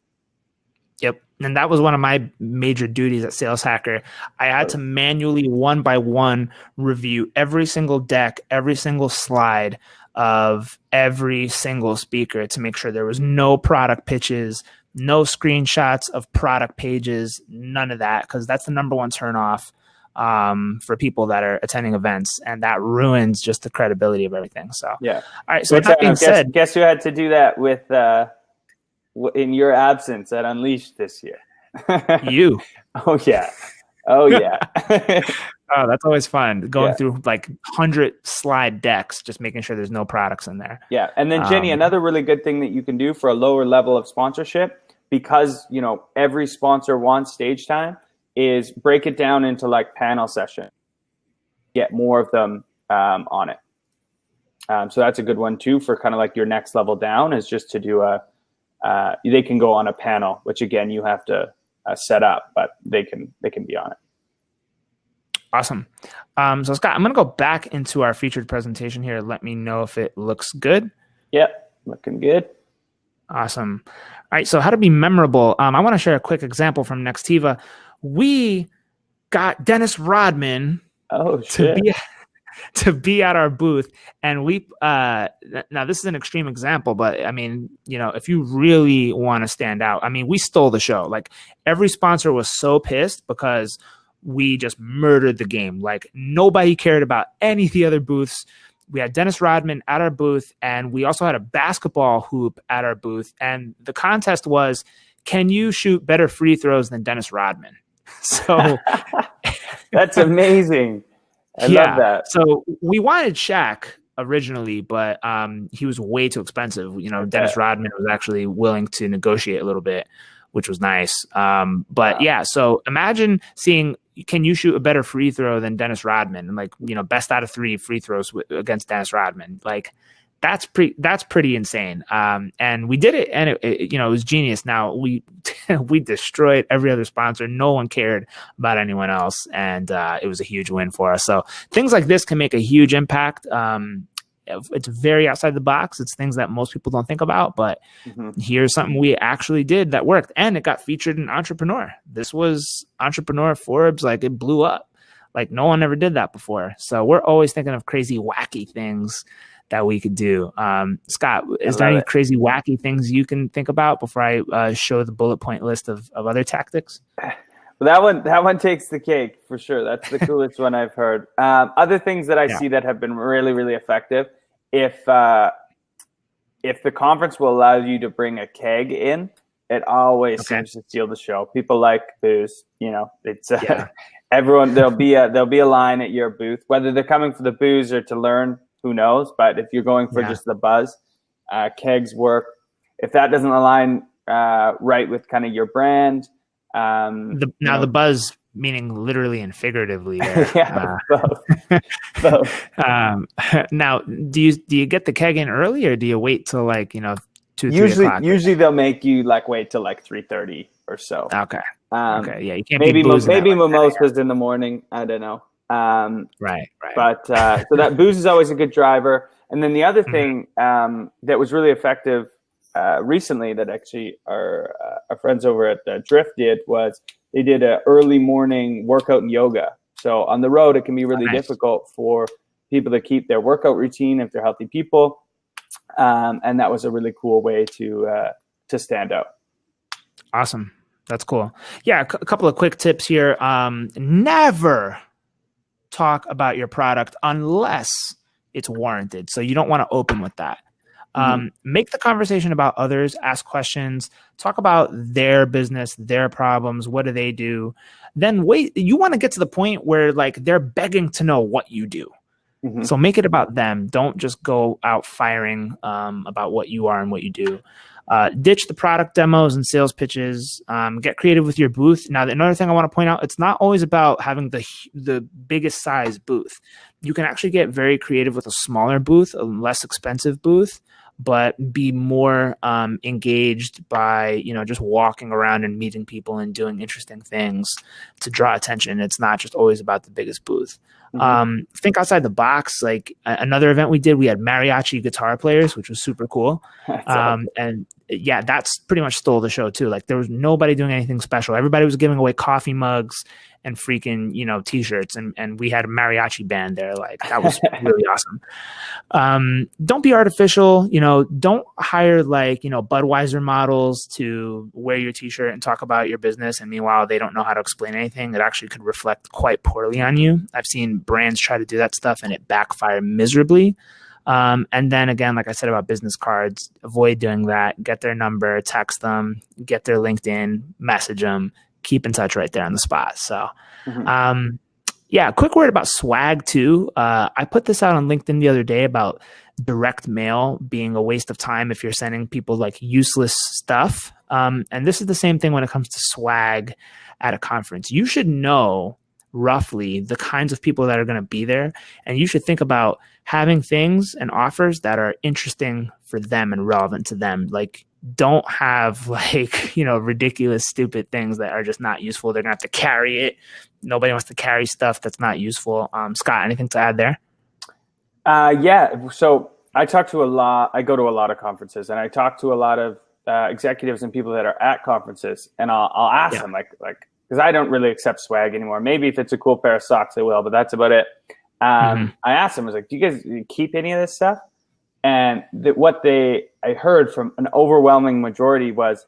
Yep. And that was one of my major duties at Sales Hacker. I had to manually one by one review every single deck, every single slide of every single speaker to make sure there was no product pitches, no screenshots of product pages, none of that, because that's the number one turnoff for people that are attending events, and that ruins just the credibility of everything. So yeah. All right. So with that being said, guess who had to do that with in your absence at Unleashed this year? You. Oh yeah. Oh, that's always fun. Going through like 100 slide decks, just making sure there's no products in there. Yeah. And then Jenny, another really good thing that you can do for a lower level of sponsorship, because, every sponsor wants stage time, is break it down into like panel sessions. Get more of them on it. So that's a good one too for kind of like your next level down, is just to do they can go on a panel, which again, you have to set up, but they can be on it. Awesome. So Scott, I'm going to go back into our featured presentation here. Let me know if it looks good. Yep. Looking good. Awesome. All right. So how to be memorable. I want to share a quick example from Nextiva. We got Dennis Rodman to be at our booth. And we, now this is an extreme example, but I mean, if you really want to stand out, I mean, we stole the show. Like, every sponsor was so pissed because we just murdered the game. Like, nobody cared about any of the other booths. We had Dennis Rodman at our booth, and we also had a basketball hoop at our booth. And the contest was, can you shoot better free throws than Dennis Rodman? So that's amazing. I love that. So we wanted Shaq originally, but he was way too expensive. Dennis Rodman was actually willing to negotiate a little bit, which was nice. But yeah, so imagine seeing, can you shoot a better free throw than Dennis Rodman? And like, best out of 3 free throws against Dennis Rodman. Like, that's pretty insane. And we did it, and it was genius. Now we destroyed every other sponsor. No one cared about anyone else, and it was a huge win for us. So things like this can make a huge impact. It's very outside the box. It's things that most people don't think about, but here's something we actually did that worked, and it got featured in Entrepreneur. This was Entrepreneur Forbes. Like, it blew up. Like, no one ever did that before. So we're always thinking of crazy, wacky things that we could do. Scott, is there any crazy, wacky things you can think about before I show the bullet point list of other tactics? Well, that one takes the cake for sure. That's the coolest one I've heard. Other things that I see that have been really, really effective. If the conference will allow you to bring a keg in, it always seems to steal the show. People like booze. It's everyone. There'll be a line at your booth, whether they're coming for the booze or to learn. Who knows? But if you're going for just the buzz, kegs work. If that doesn't align right with kind of your brand, the buzz, meaning literally and figuratively. Both. Now, do you get the keg in early, or do you wait till 2, 3 o'clock? Usually they'll make you wait till 3:30 or so. Okay. Yeah, you can't maybe mimosas in the morning. I don't know. Right. But so that booze is always a good driver. And then the other thing that was really effective recently that actually our friends over at Drift did was they did an early morning workout and yoga. So on the road, it can be really difficult for people to keep their workout routine if they're healthy people. And that was a really cool way to stand out. Awesome. That's cool. Yeah. A couple of quick tips here. Never talk about your product unless it's warranted. So you don't want to open with that. Make the conversation about others, ask questions, talk about their business, their problems. What do they do? Then wait, you want to get to the point where like they're begging to know what you do. So make it about them. Don't just go out firing about what you are and what you do. Ditch the product demos and sales pitches. Get creative with your booth. Now, another thing I want to point out, it's not always about having the biggest size booth. You can actually get very creative with a smaller booth, a less expensive booth, but be more engaged by, just walking around and meeting people and doing interesting things to draw attention. It's not just always about the biggest booth. Think outside the box. Like another event we did, we had mariachi guitar players, which was super cool. And yeah, that's pretty much stole the show too. Like there was nobody doing anything special. Everybody was giving away coffee mugs and freaking, t-shirts. And we had a mariachi band there. Like that was really awesome. Don't be artificial, don't hire like, Budweiser models to wear your t-shirt and talk about your business. And meanwhile, they don't know how to explain anything. It actually could reflect quite poorly on you. I've seen brands try to do that stuff and it backfired miserably. And then again, like I said about business cards, avoid doing that. Get their number, text them, get their LinkedIn, message them, keep in touch right there on the spot. So, yeah, quick word about swag too. I put this out on LinkedIn the other day about direct mail being a waste of time if you're sending people like useless stuff. And this is the same thing when it comes to swag at a conference. You should know roughly the kinds of people that are going to be there. And you should think about having things and offers that are interesting for them and relevant to them. Like don't have like, ridiculous, stupid things that are just not useful. They're going to have to carry it. Nobody wants to carry stuff that's not useful. Scott, anything to add there? Yeah. So I go to a lot of conferences and I talk to a lot of executives and people that are at conferences and I'll ask them like, because I don't really accept swag anymore. Maybe if it's a cool pair of socks, I will, but that's about it. I asked them, I was like, do you guys keep any of this stuff? And what I heard from an overwhelming majority was,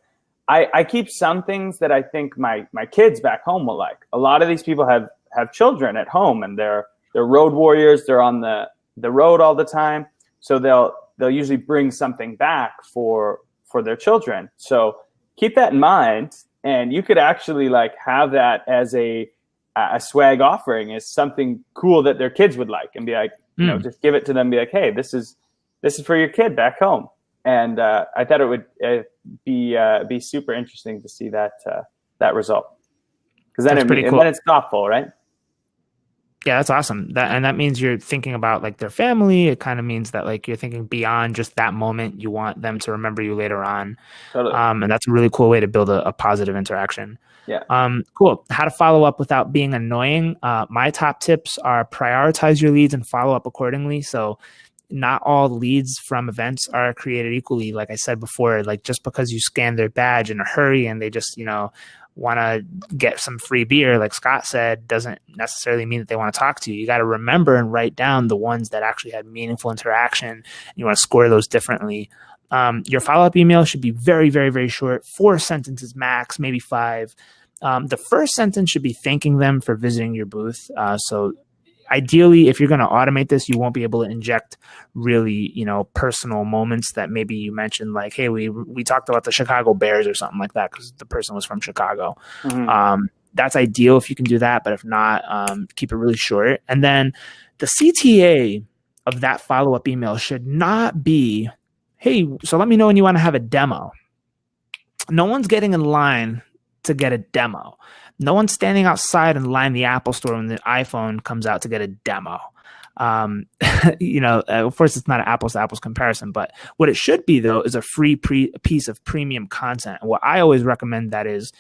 I keep some things that I think my kids back home will like. A lot of these people have children at home and they're road warriors. They're on the road all the time. So they'll usually bring something back for their children. So keep that in mind. And you could actually like have that as a swag offering as something cool that their kids would like and be like, just give it to them. Be like, hey, this is for your kid back home. And I thought it would be super interesting to see that result because then then it's thoughtful, right? Yeah, that's awesome. That means you're thinking about like their family. It kind of means that like you're thinking beyond just that moment. You want them to remember you later on. Totally. And that's a really cool way to build a positive interaction. Yeah. Cool. How to follow up without being annoying. My top tips are prioritize your leads and follow up accordingly. So not all leads from events are created equally. Like I said before, like just because you scan their badge in a hurry and they just, want to get some free beer, like Scott said, doesn't necessarily mean that they want to talk to you. You got to remember and write down the ones that actually had meaningful interaction. You want to score those differently. Your follow-up email should be very, very, very short, 4 sentences max, maybe 5. The first sentence should be thanking them for visiting your booth. So ideally, if you're going to automate this, you won't be able to inject really, personal moments that maybe you mentioned, like, hey, we talked about the Chicago Bears or something like that because the person was from Chicago. That's ideal if you can do that. But if not, keep it really short. And then the CTA of that follow-up email should not be, hey, so let me know when you want to have a demo. No one's getting in line to get a demo. No one's standing outside in line the Apple store when the iPhone comes out to get a demo. Of course, it's not an apples to apples comparison, but what it should be though is a free piece of premium content. And what I always recommend that is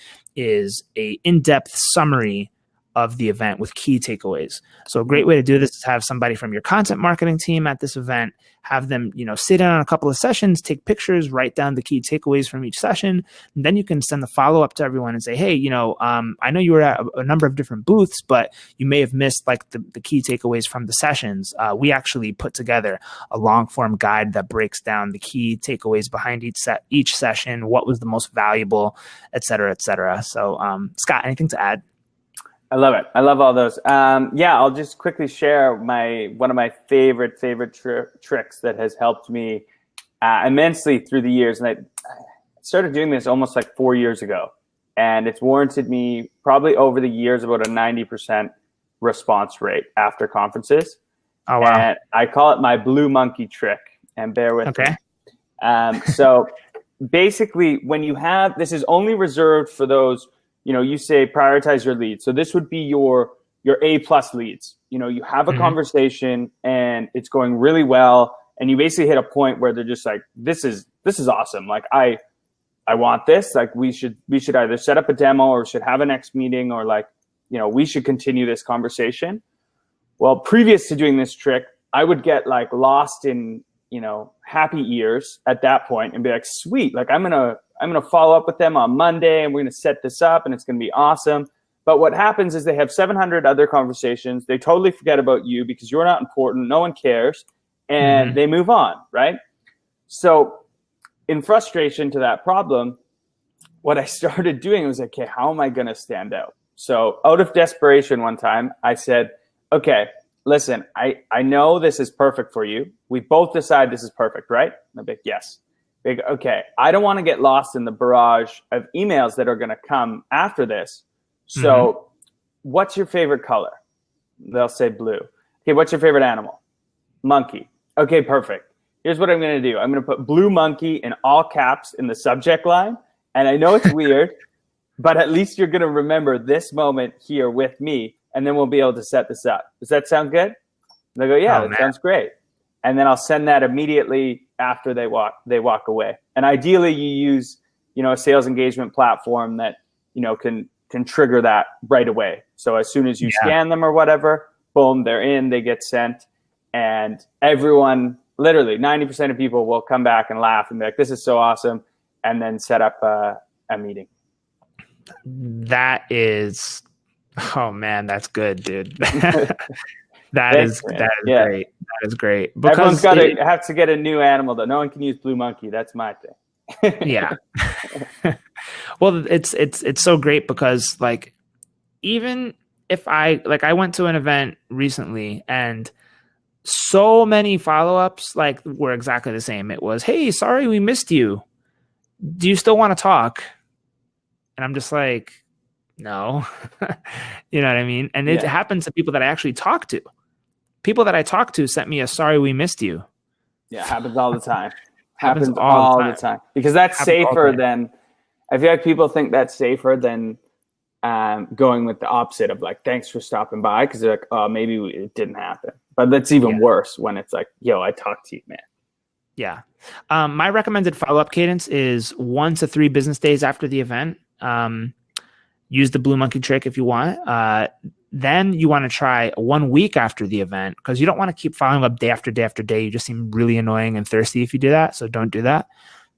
a in-depth summary of the event with key takeaways. So a great way to do this is have somebody from your content marketing team at this event, have them, sit in on a couple of sessions, take pictures, write down the key takeaways from each session. And then you can send the follow-up to everyone and say, hey, I know you were at a number of different booths, but you may have missed like the key takeaways from the sessions. We actually put together a long-form guide that breaks down the key takeaways behind each session, what was the most valuable, et cetera, et cetera. So Scott, anything to add? I love it. I love all those. I'll just quickly share one of my favorite tricks that has helped me immensely through the years. And I started doing this almost like 4 years ago. And it's warranted me probably over the years about a 90% response rate after conferences. Oh, wow. And I call it my blue monkey trick. And bear with me. So basically, when you have, this is only reserved for those, you say prioritize your leads. So this would be your A+ leads. You have a conversation and it's going really well. And you basically hit a point where they're just like, this is awesome. Like I want this. Like we should either set up a demo or should have a next meeting or like, we should continue this conversation. Well, previous to doing this trick, I would get like lost in, happy ears at that point and be like, sweet, like I'm going to follow up with them on Monday and we're going to set this up and it's going to be awesome. But what happens is they have 700 other conversations. They totally forget about you because you're not important. No one cares. And they move on, right? So in frustration to that problem, what I started doing was, okay, how am I going to stand out? So out of desperation one time, I said, okay, listen, I know this is perfect for you. We both decide this is perfect, right? And I'm like, yes. Big, okay, I don't want to get lost in the barrage of emails that are going to come after this. So what's your favorite color? They'll say blue. Okay, what's your favorite animal? Monkey. Okay, perfect. Here's what I'm going to do. I'm going to put blue monkey in all caps in the subject line. And I know it's weird, but at least you're going to remember this moment here with me. And then we'll be able to set this up. Does that sound good? And they go, yeah, that sounds great. And then I'll send that immediately after they walk away. And ideally you use, a sales engagement platform that, can trigger that right away. So as soon as you scan them or whatever, boom, they're in, they get sent. And everyone, literally 90% of people will come back and laugh and be like, this is so awesome. And then set up a meeting. That is, oh man, that's good, dude. That is great. That is great. Because everyone's have to get a new animal though. No one can use blue monkey. That's my thing. Yeah. Well, it's so great because like, even if I went to an event recently and so many follow-ups like were exactly the same. It was, hey, sorry, we missed you. Do you still want to talk? And I'm just like, no, you know what I mean? And it happens to people that I actually talk to. People that I talk to sent me a sorry we missed you. Yeah, happens all the time. happens all the time. Because that's safer than, I feel like people think that's safer than going with the opposite of like, thanks for stopping by. Because they're like, oh, maybe it didn't happen. But that's even worse when it's like, yo, I talked to you, man. Yeah. My recommended follow-up cadence is 1 to 3 business days after the event. Use the blue monkey trick if you want. Then you want to try 1 week after the event because you don't want to keep following up day after day after day. You just seem really annoying and thirsty if you do that. So don't do that.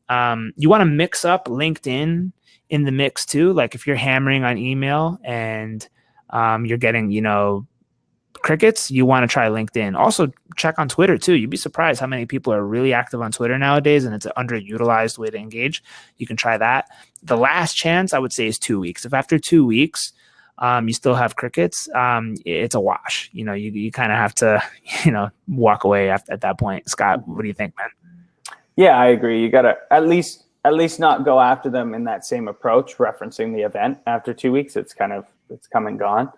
You want to mix up LinkedIn in the mix too. Like if you're hammering on email and you're getting, crickets, you want to try LinkedIn. Also check on Twitter too. You'd be surprised how many people are really active on Twitter nowadays, and it's an underutilized way to engage. You can try that. The last chance I would say is 2 weeks. If after 2 weeks you still have crickets, it's a wash. You kind of have to, walk away at that point. Scott, what do you think, man? Yeah, I agree. You gotta at least not go after them in that same approach, referencing the event after 2 weeks. It's come and gone.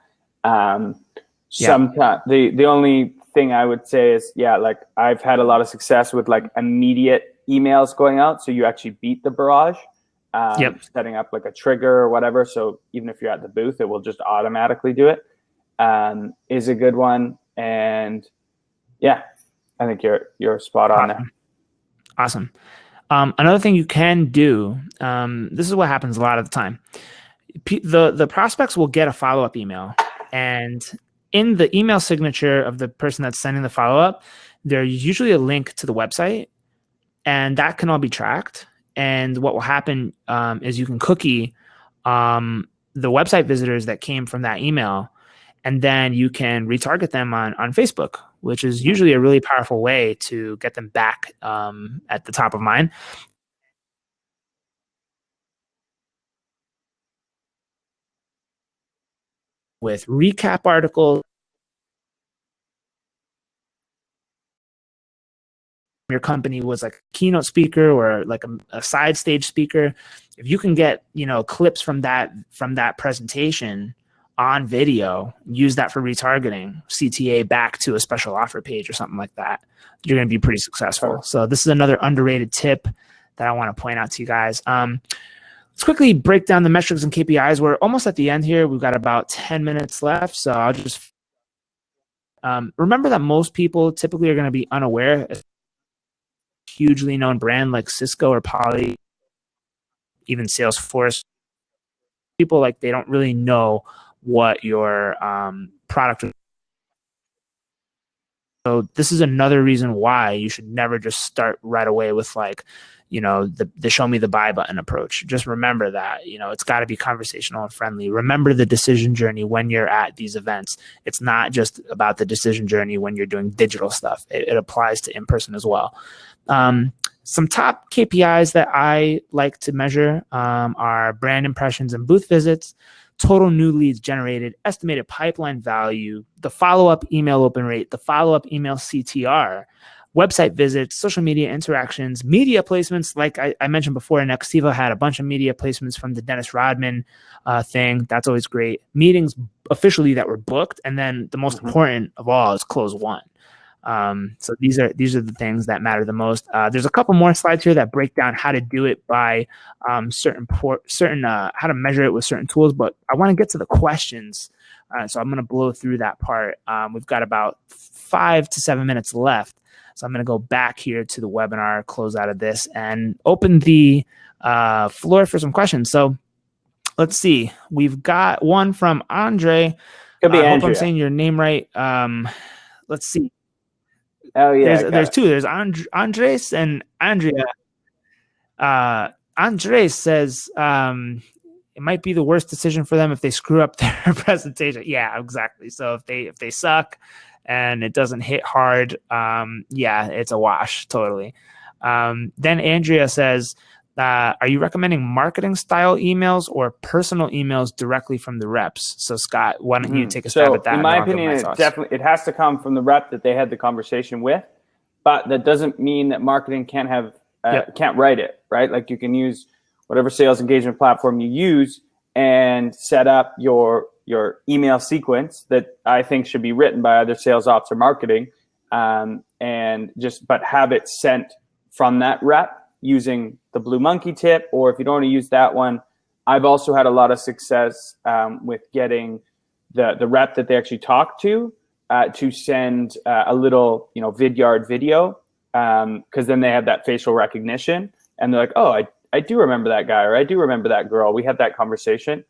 Sometimes the only thing I would say is, like I've had a lot of success with like immediate emails going out. So you actually beat the barrage, setting up like a trigger or whatever. So even if you're at the booth, it will just automatically do it. Is a good one. And I think you're spot on there. Awesome. Another thing you can do, this is what happens a lot of the time. The prospects will get a follow-up email And in the email signature of the person that's sending the follow-up, there's usually a link to the website, and that can all be tracked. And what will happen is you can cookie the website visitors that came from that email, and then you can retarget them on Facebook, which is usually a really powerful way to get them back at the top of mind. With recap articles, your company was like a keynote speaker or like a side stage speaker, if you can get, clips from that presentation on video, use that for retargeting CTA back to a special offer page or something like that, you're going to be pretty successful. So this is another underrated tip that I want to point out to you guys. Let's quickly break down the metrics and KPIs. We're almost at the end here. We've got about 10 minutes left. So I'll just remember that most people typically are going to be unaware. A hugely known brand like Cisco or Poly, even Salesforce, people like they don't really know what your product is. So this is another reason why you should never just start right away with like, the show me the buy button approach. Just remember that, it's got to be conversational and friendly. Remember the decision journey when you're at these events. It's not just about the decision journey when you're doing digital stuff. It applies to in-person as well. Some top KPIs that I like to measure are brand impressions and booth visits, total new leads generated, estimated pipeline value, the follow-up email open rate, the follow-up email CTR, website visits, social media interactions, media placements. Like I mentioned before, Nextiva had a bunch of media placements from the Dennis Rodman thing. That's always great. Meetings officially that were booked. And then the most important of all is close one. So these are the things that matter the most. There's a couple more slides here that break down how to do it by how to measure it with certain tools, but I want to get to the questions. So I'm going to blow through that part. We've got about 5 to 7 minutes left. So I'm going to go back here to the webinar, close out of this, and open the floor for some questions. So let's see. We've got one from Andre. Could be I hope Andrea. I'm saying your name right. Let's see. Oh yeah, there's two. There's Andres and Andrea. Andres says it might be the worst decision for them if they screw up their presentation. Yeah, exactly. So if they suck and it doesn't hit hard, yeah, it's a wash totally. Then Andrea says, are you recommending marketing style emails or personal emails directly from the reps? So Scott, why don't you take a stab at that? In my opinion, it has to come from the rep that they had the conversation with, but that doesn't mean that marketing can't have can't write it, right? Like you can use whatever sales engagement platform you use and set up your email sequence that I think should be written by either sales ops or marketing, but have it sent from that rep using the Blue Monkey tip, or if you don't want to use that one, I've also had a lot of success with getting the rep that they actually talk to send a little Vidyard video, because then they have that facial recognition and they're like, oh, I do remember that guy, or I do remember that girl. We had that conversation.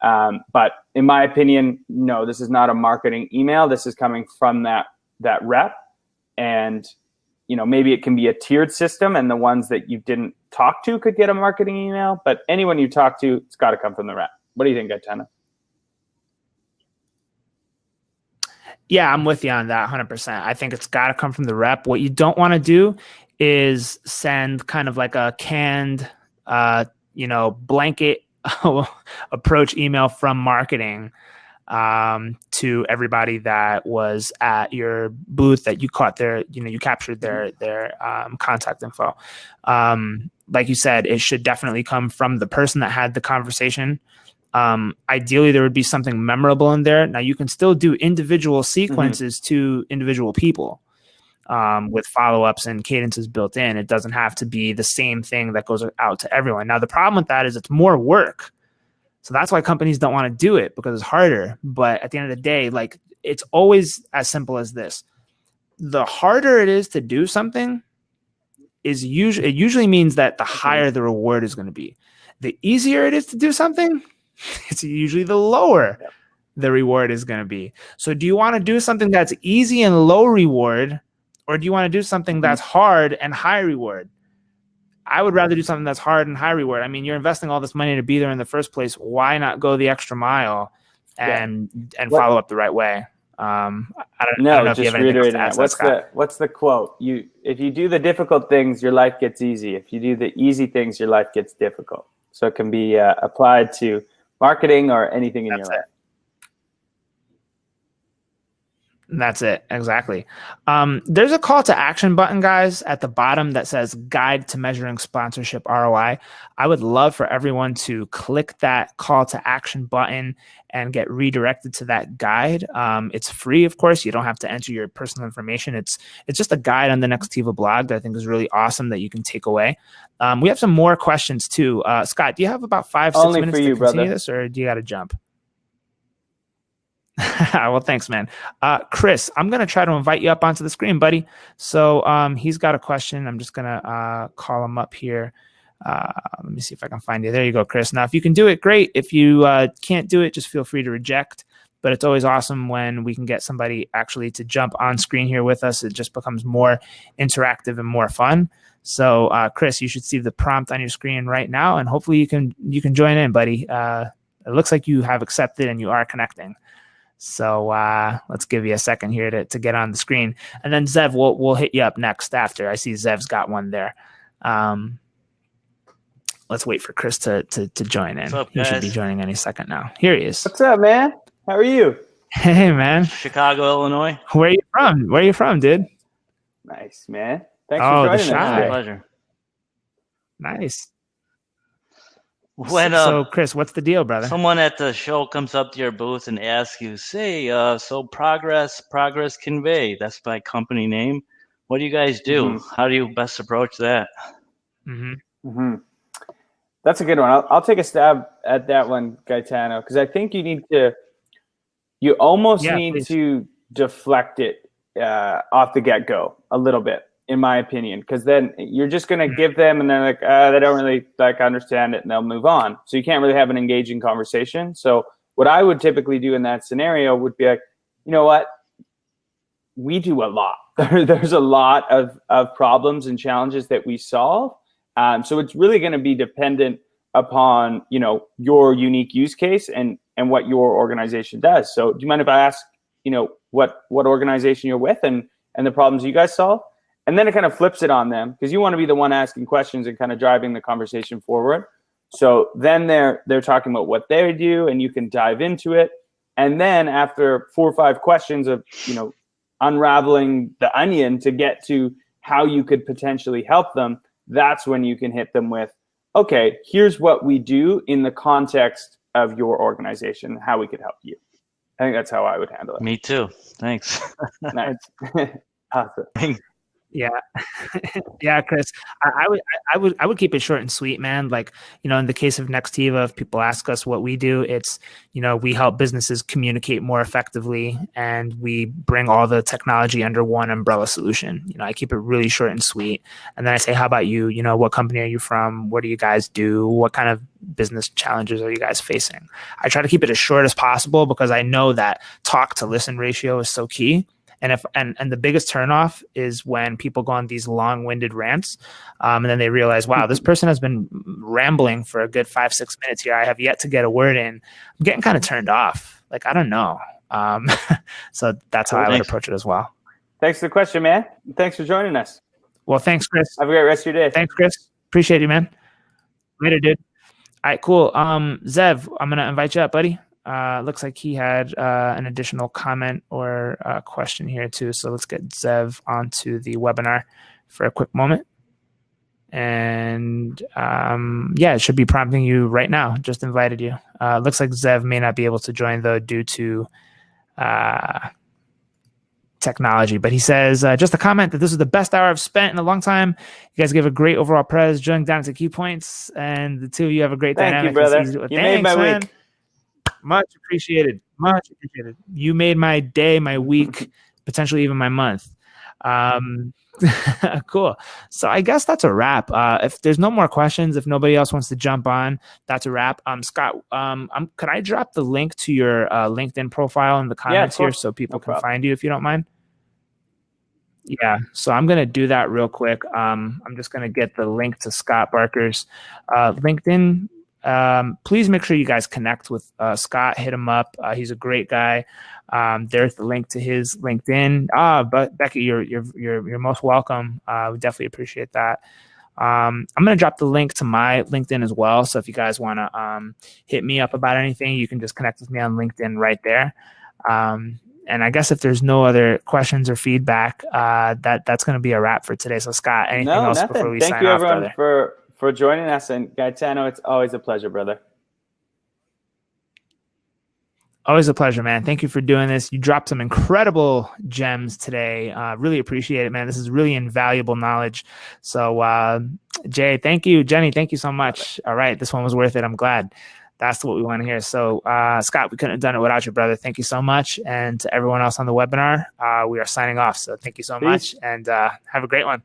But in my opinion, no, this is not a marketing email. This is coming from that rep, and maybe it can be a tiered system, and the ones that you didn't talk to could get a marketing email, but anyone you talk to, it's got to come from the rep. What do you think, Gaetano? Yeah, I'm with you on that 100%. I think it's got to come from the rep. What you don't want to do is send kind of like a canned, blanket approach email from marketing to everybody that was at your booth that you caught you captured their contact info. Like you said, it should definitely come from the person that had the conversation. Ideally, there would be something memorable in there. Now, you can still do individual sequences to individual people with follow-ups and cadences built in. It doesn't have to be the same thing that goes out to everyone. Now, the problem with that is it's more work. So that's why companies don't want to do it, because it's harder. But at the end of the day, like, it's always as simple as this. The harder it is to do something it usually means that the higher the reward is going to be. The easier it is to do something, it's usually the lower the reward is going to be. So do you want to do something that's easy and low reward, or do you want to do something that's hard and high reward? I would rather do something that's hard and high reward. I mean, you're investing all this money to be there in the first place. Why not go the extra mile and follow up the right way? I don't know if you have anything else to add to that, Scott. What's the quote? If you do the difficult things, your life gets easy. If you do the easy things, your life gets difficult. So it can be applied to marketing or anything in your life. That's it. Exactly. There's a call to action button, guys, at the bottom that says Guide to Measuring Sponsorship ROI. I would love for everyone to click that call to action button and get redirected to that guide. It's free, of course. You don't have to enter your personal information. It's just a guide on the Nextiva blog that I think is really awesome that you can take away. We have some more questions too. Scott, do you have about 5-6 minutes to continue this, or do you got to jump? Well, thanks, man. Chris, I'm going to try to invite you up onto the screen, buddy. So he's got a question. I'm just going to call him up here. Let me see if I can find you. There you go, Chris. Now, if you can do it, great. If you can't do it, just feel free to reject. But it's always awesome when we can get somebody actually to jump on screen here with us. It just becomes more interactive and more fun. So, Chris, you should see the prompt on your screen right now, and hopefully you can join in, buddy. It looks like you have accepted and you are connecting. So let's give you a second here to get on the screen. And then Zev, we'll hit you up next after. I see Zev's got one there. Let's wait for Chris to join in. What's up, he guys? should be joining any second now. Here he is. What's up, man? How are you? Hey, man. Chicago, Illinois. Where are you from, dude? Nice, man. Thanks for joining us. My pleasure. Nice. When so, Chris, what's the deal, brother? Someone at the show comes up to your booth and asks you, say, so Progress Convey, that's my company name. What do you guys do? Mm-hmm. How do you best approach that? Mm-hmm. Mm-hmm. That's a good one. I'll take a stab at that one, Gaetano, because I think you almost need to deflect it off the get-go a little bit, in my opinion, because then you're just going to give them and they're like, they don't really understand it, and they'll move on. So you can't really have an engaging conversation. So what I would typically do in that scenario would be like, you know what? We do a lot. There's a lot of problems and challenges that we solve. So it's really going to be dependent upon, your unique use case and what your organization does. So do you mind if I ask, what organization you're with and the problems you guys solve? And then it kind of flips it on them, because you want to be the one asking questions and kind of driving the conversation forward. So then they're talking about what they do, and you can dive into it. And then after 4 or 5 questions of, unraveling the onion to get to how you could potentially help them, that's when you can hit them with, okay, here's what we do in the context of your organization, how we could help you. I think that's how I would handle it. Me too. Thanks. Nice. Awesome. Yeah. Yeah, Chris, I would keep it short and sweet, man. Like, in the case of Nextiva, if people ask us what we do, it's, we help businesses communicate more effectively, and we bring all the technology under one umbrella solution. I keep it really short and sweet. And then I say, how about you? What company are you from? What do you guys do? What kind of business challenges are you guys facing? I try to keep it as short as possible, because I know that talk to listen ratio is so key. And the biggest turnoff is when people go on these long-winded rants, and then they realize, wow, this person has been rambling for a good 5-6 minutes here. I have yet to get a word in. I'm getting kind of turned off. Like, I don't know. So that's how I would approach it as well. Thanks for the question, man. Thanks for joining us. Well, thanks, Chris. Have a great rest of your day. Thanks, Chris. Appreciate you, man. Later, dude. All right, cool. Zev, I'm going to invite you up, buddy. Looks like he had an additional comment or question here too. So let's get Zev onto the webinar for a quick moment. And it should be prompting you right now. Just invited you. Looks like Zev may not be able to join though due to technology. But he says, just a comment that this is the best hour I've spent in a long time. You guys give a great overall pres, drilling down to key points, and the two of you have a great dynamic. Thank you, brother. You made my week. Much appreciated. Much appreciated. You made my day, my week, potentially even my month. Cool. So I guess that's a wrap. If there's no more questions, if nobody else wants to jump on, that's a wrap. Scott, could I drop the link to your LinkedIn profile in the comments here so people can find you if you don't mind? Yeah, so I'm going to do that real quick. I'm just going to get the link to Scott Barker's LinkedIn. Please make sure you guys connect with Scott. Hit him up. He's a great guy. There's the link to his LinkedIn. But Becky, you're most welcome. We definitely appreciate that. I'm going to drop the link to my LinkedIn as well. So if you guys want to hit me up about anything, you can just connect with me on LinkedIn right there. And I guess if there's no other questions or feedback, that's going to be a wrap for today. So Scott, anything else before we sign off, brother? Thank you, everyone, for joining us. And Gaetano, it's always a pleasure, brother. Always a pleasure, man. Thank you for doing this. You dropped some incredible gems today. Really appreciate it, man. This is really invaluable knowledge. So Jay, thank you. Jenny, thank you so much. All right. This one was worth it. I'm glad. That's what we want to hear. So, Scott, we couldn't have done it without you, brother. Thank you so much. And to everyone else on the webinar, we are signing off. So thank you so much, and have a great one.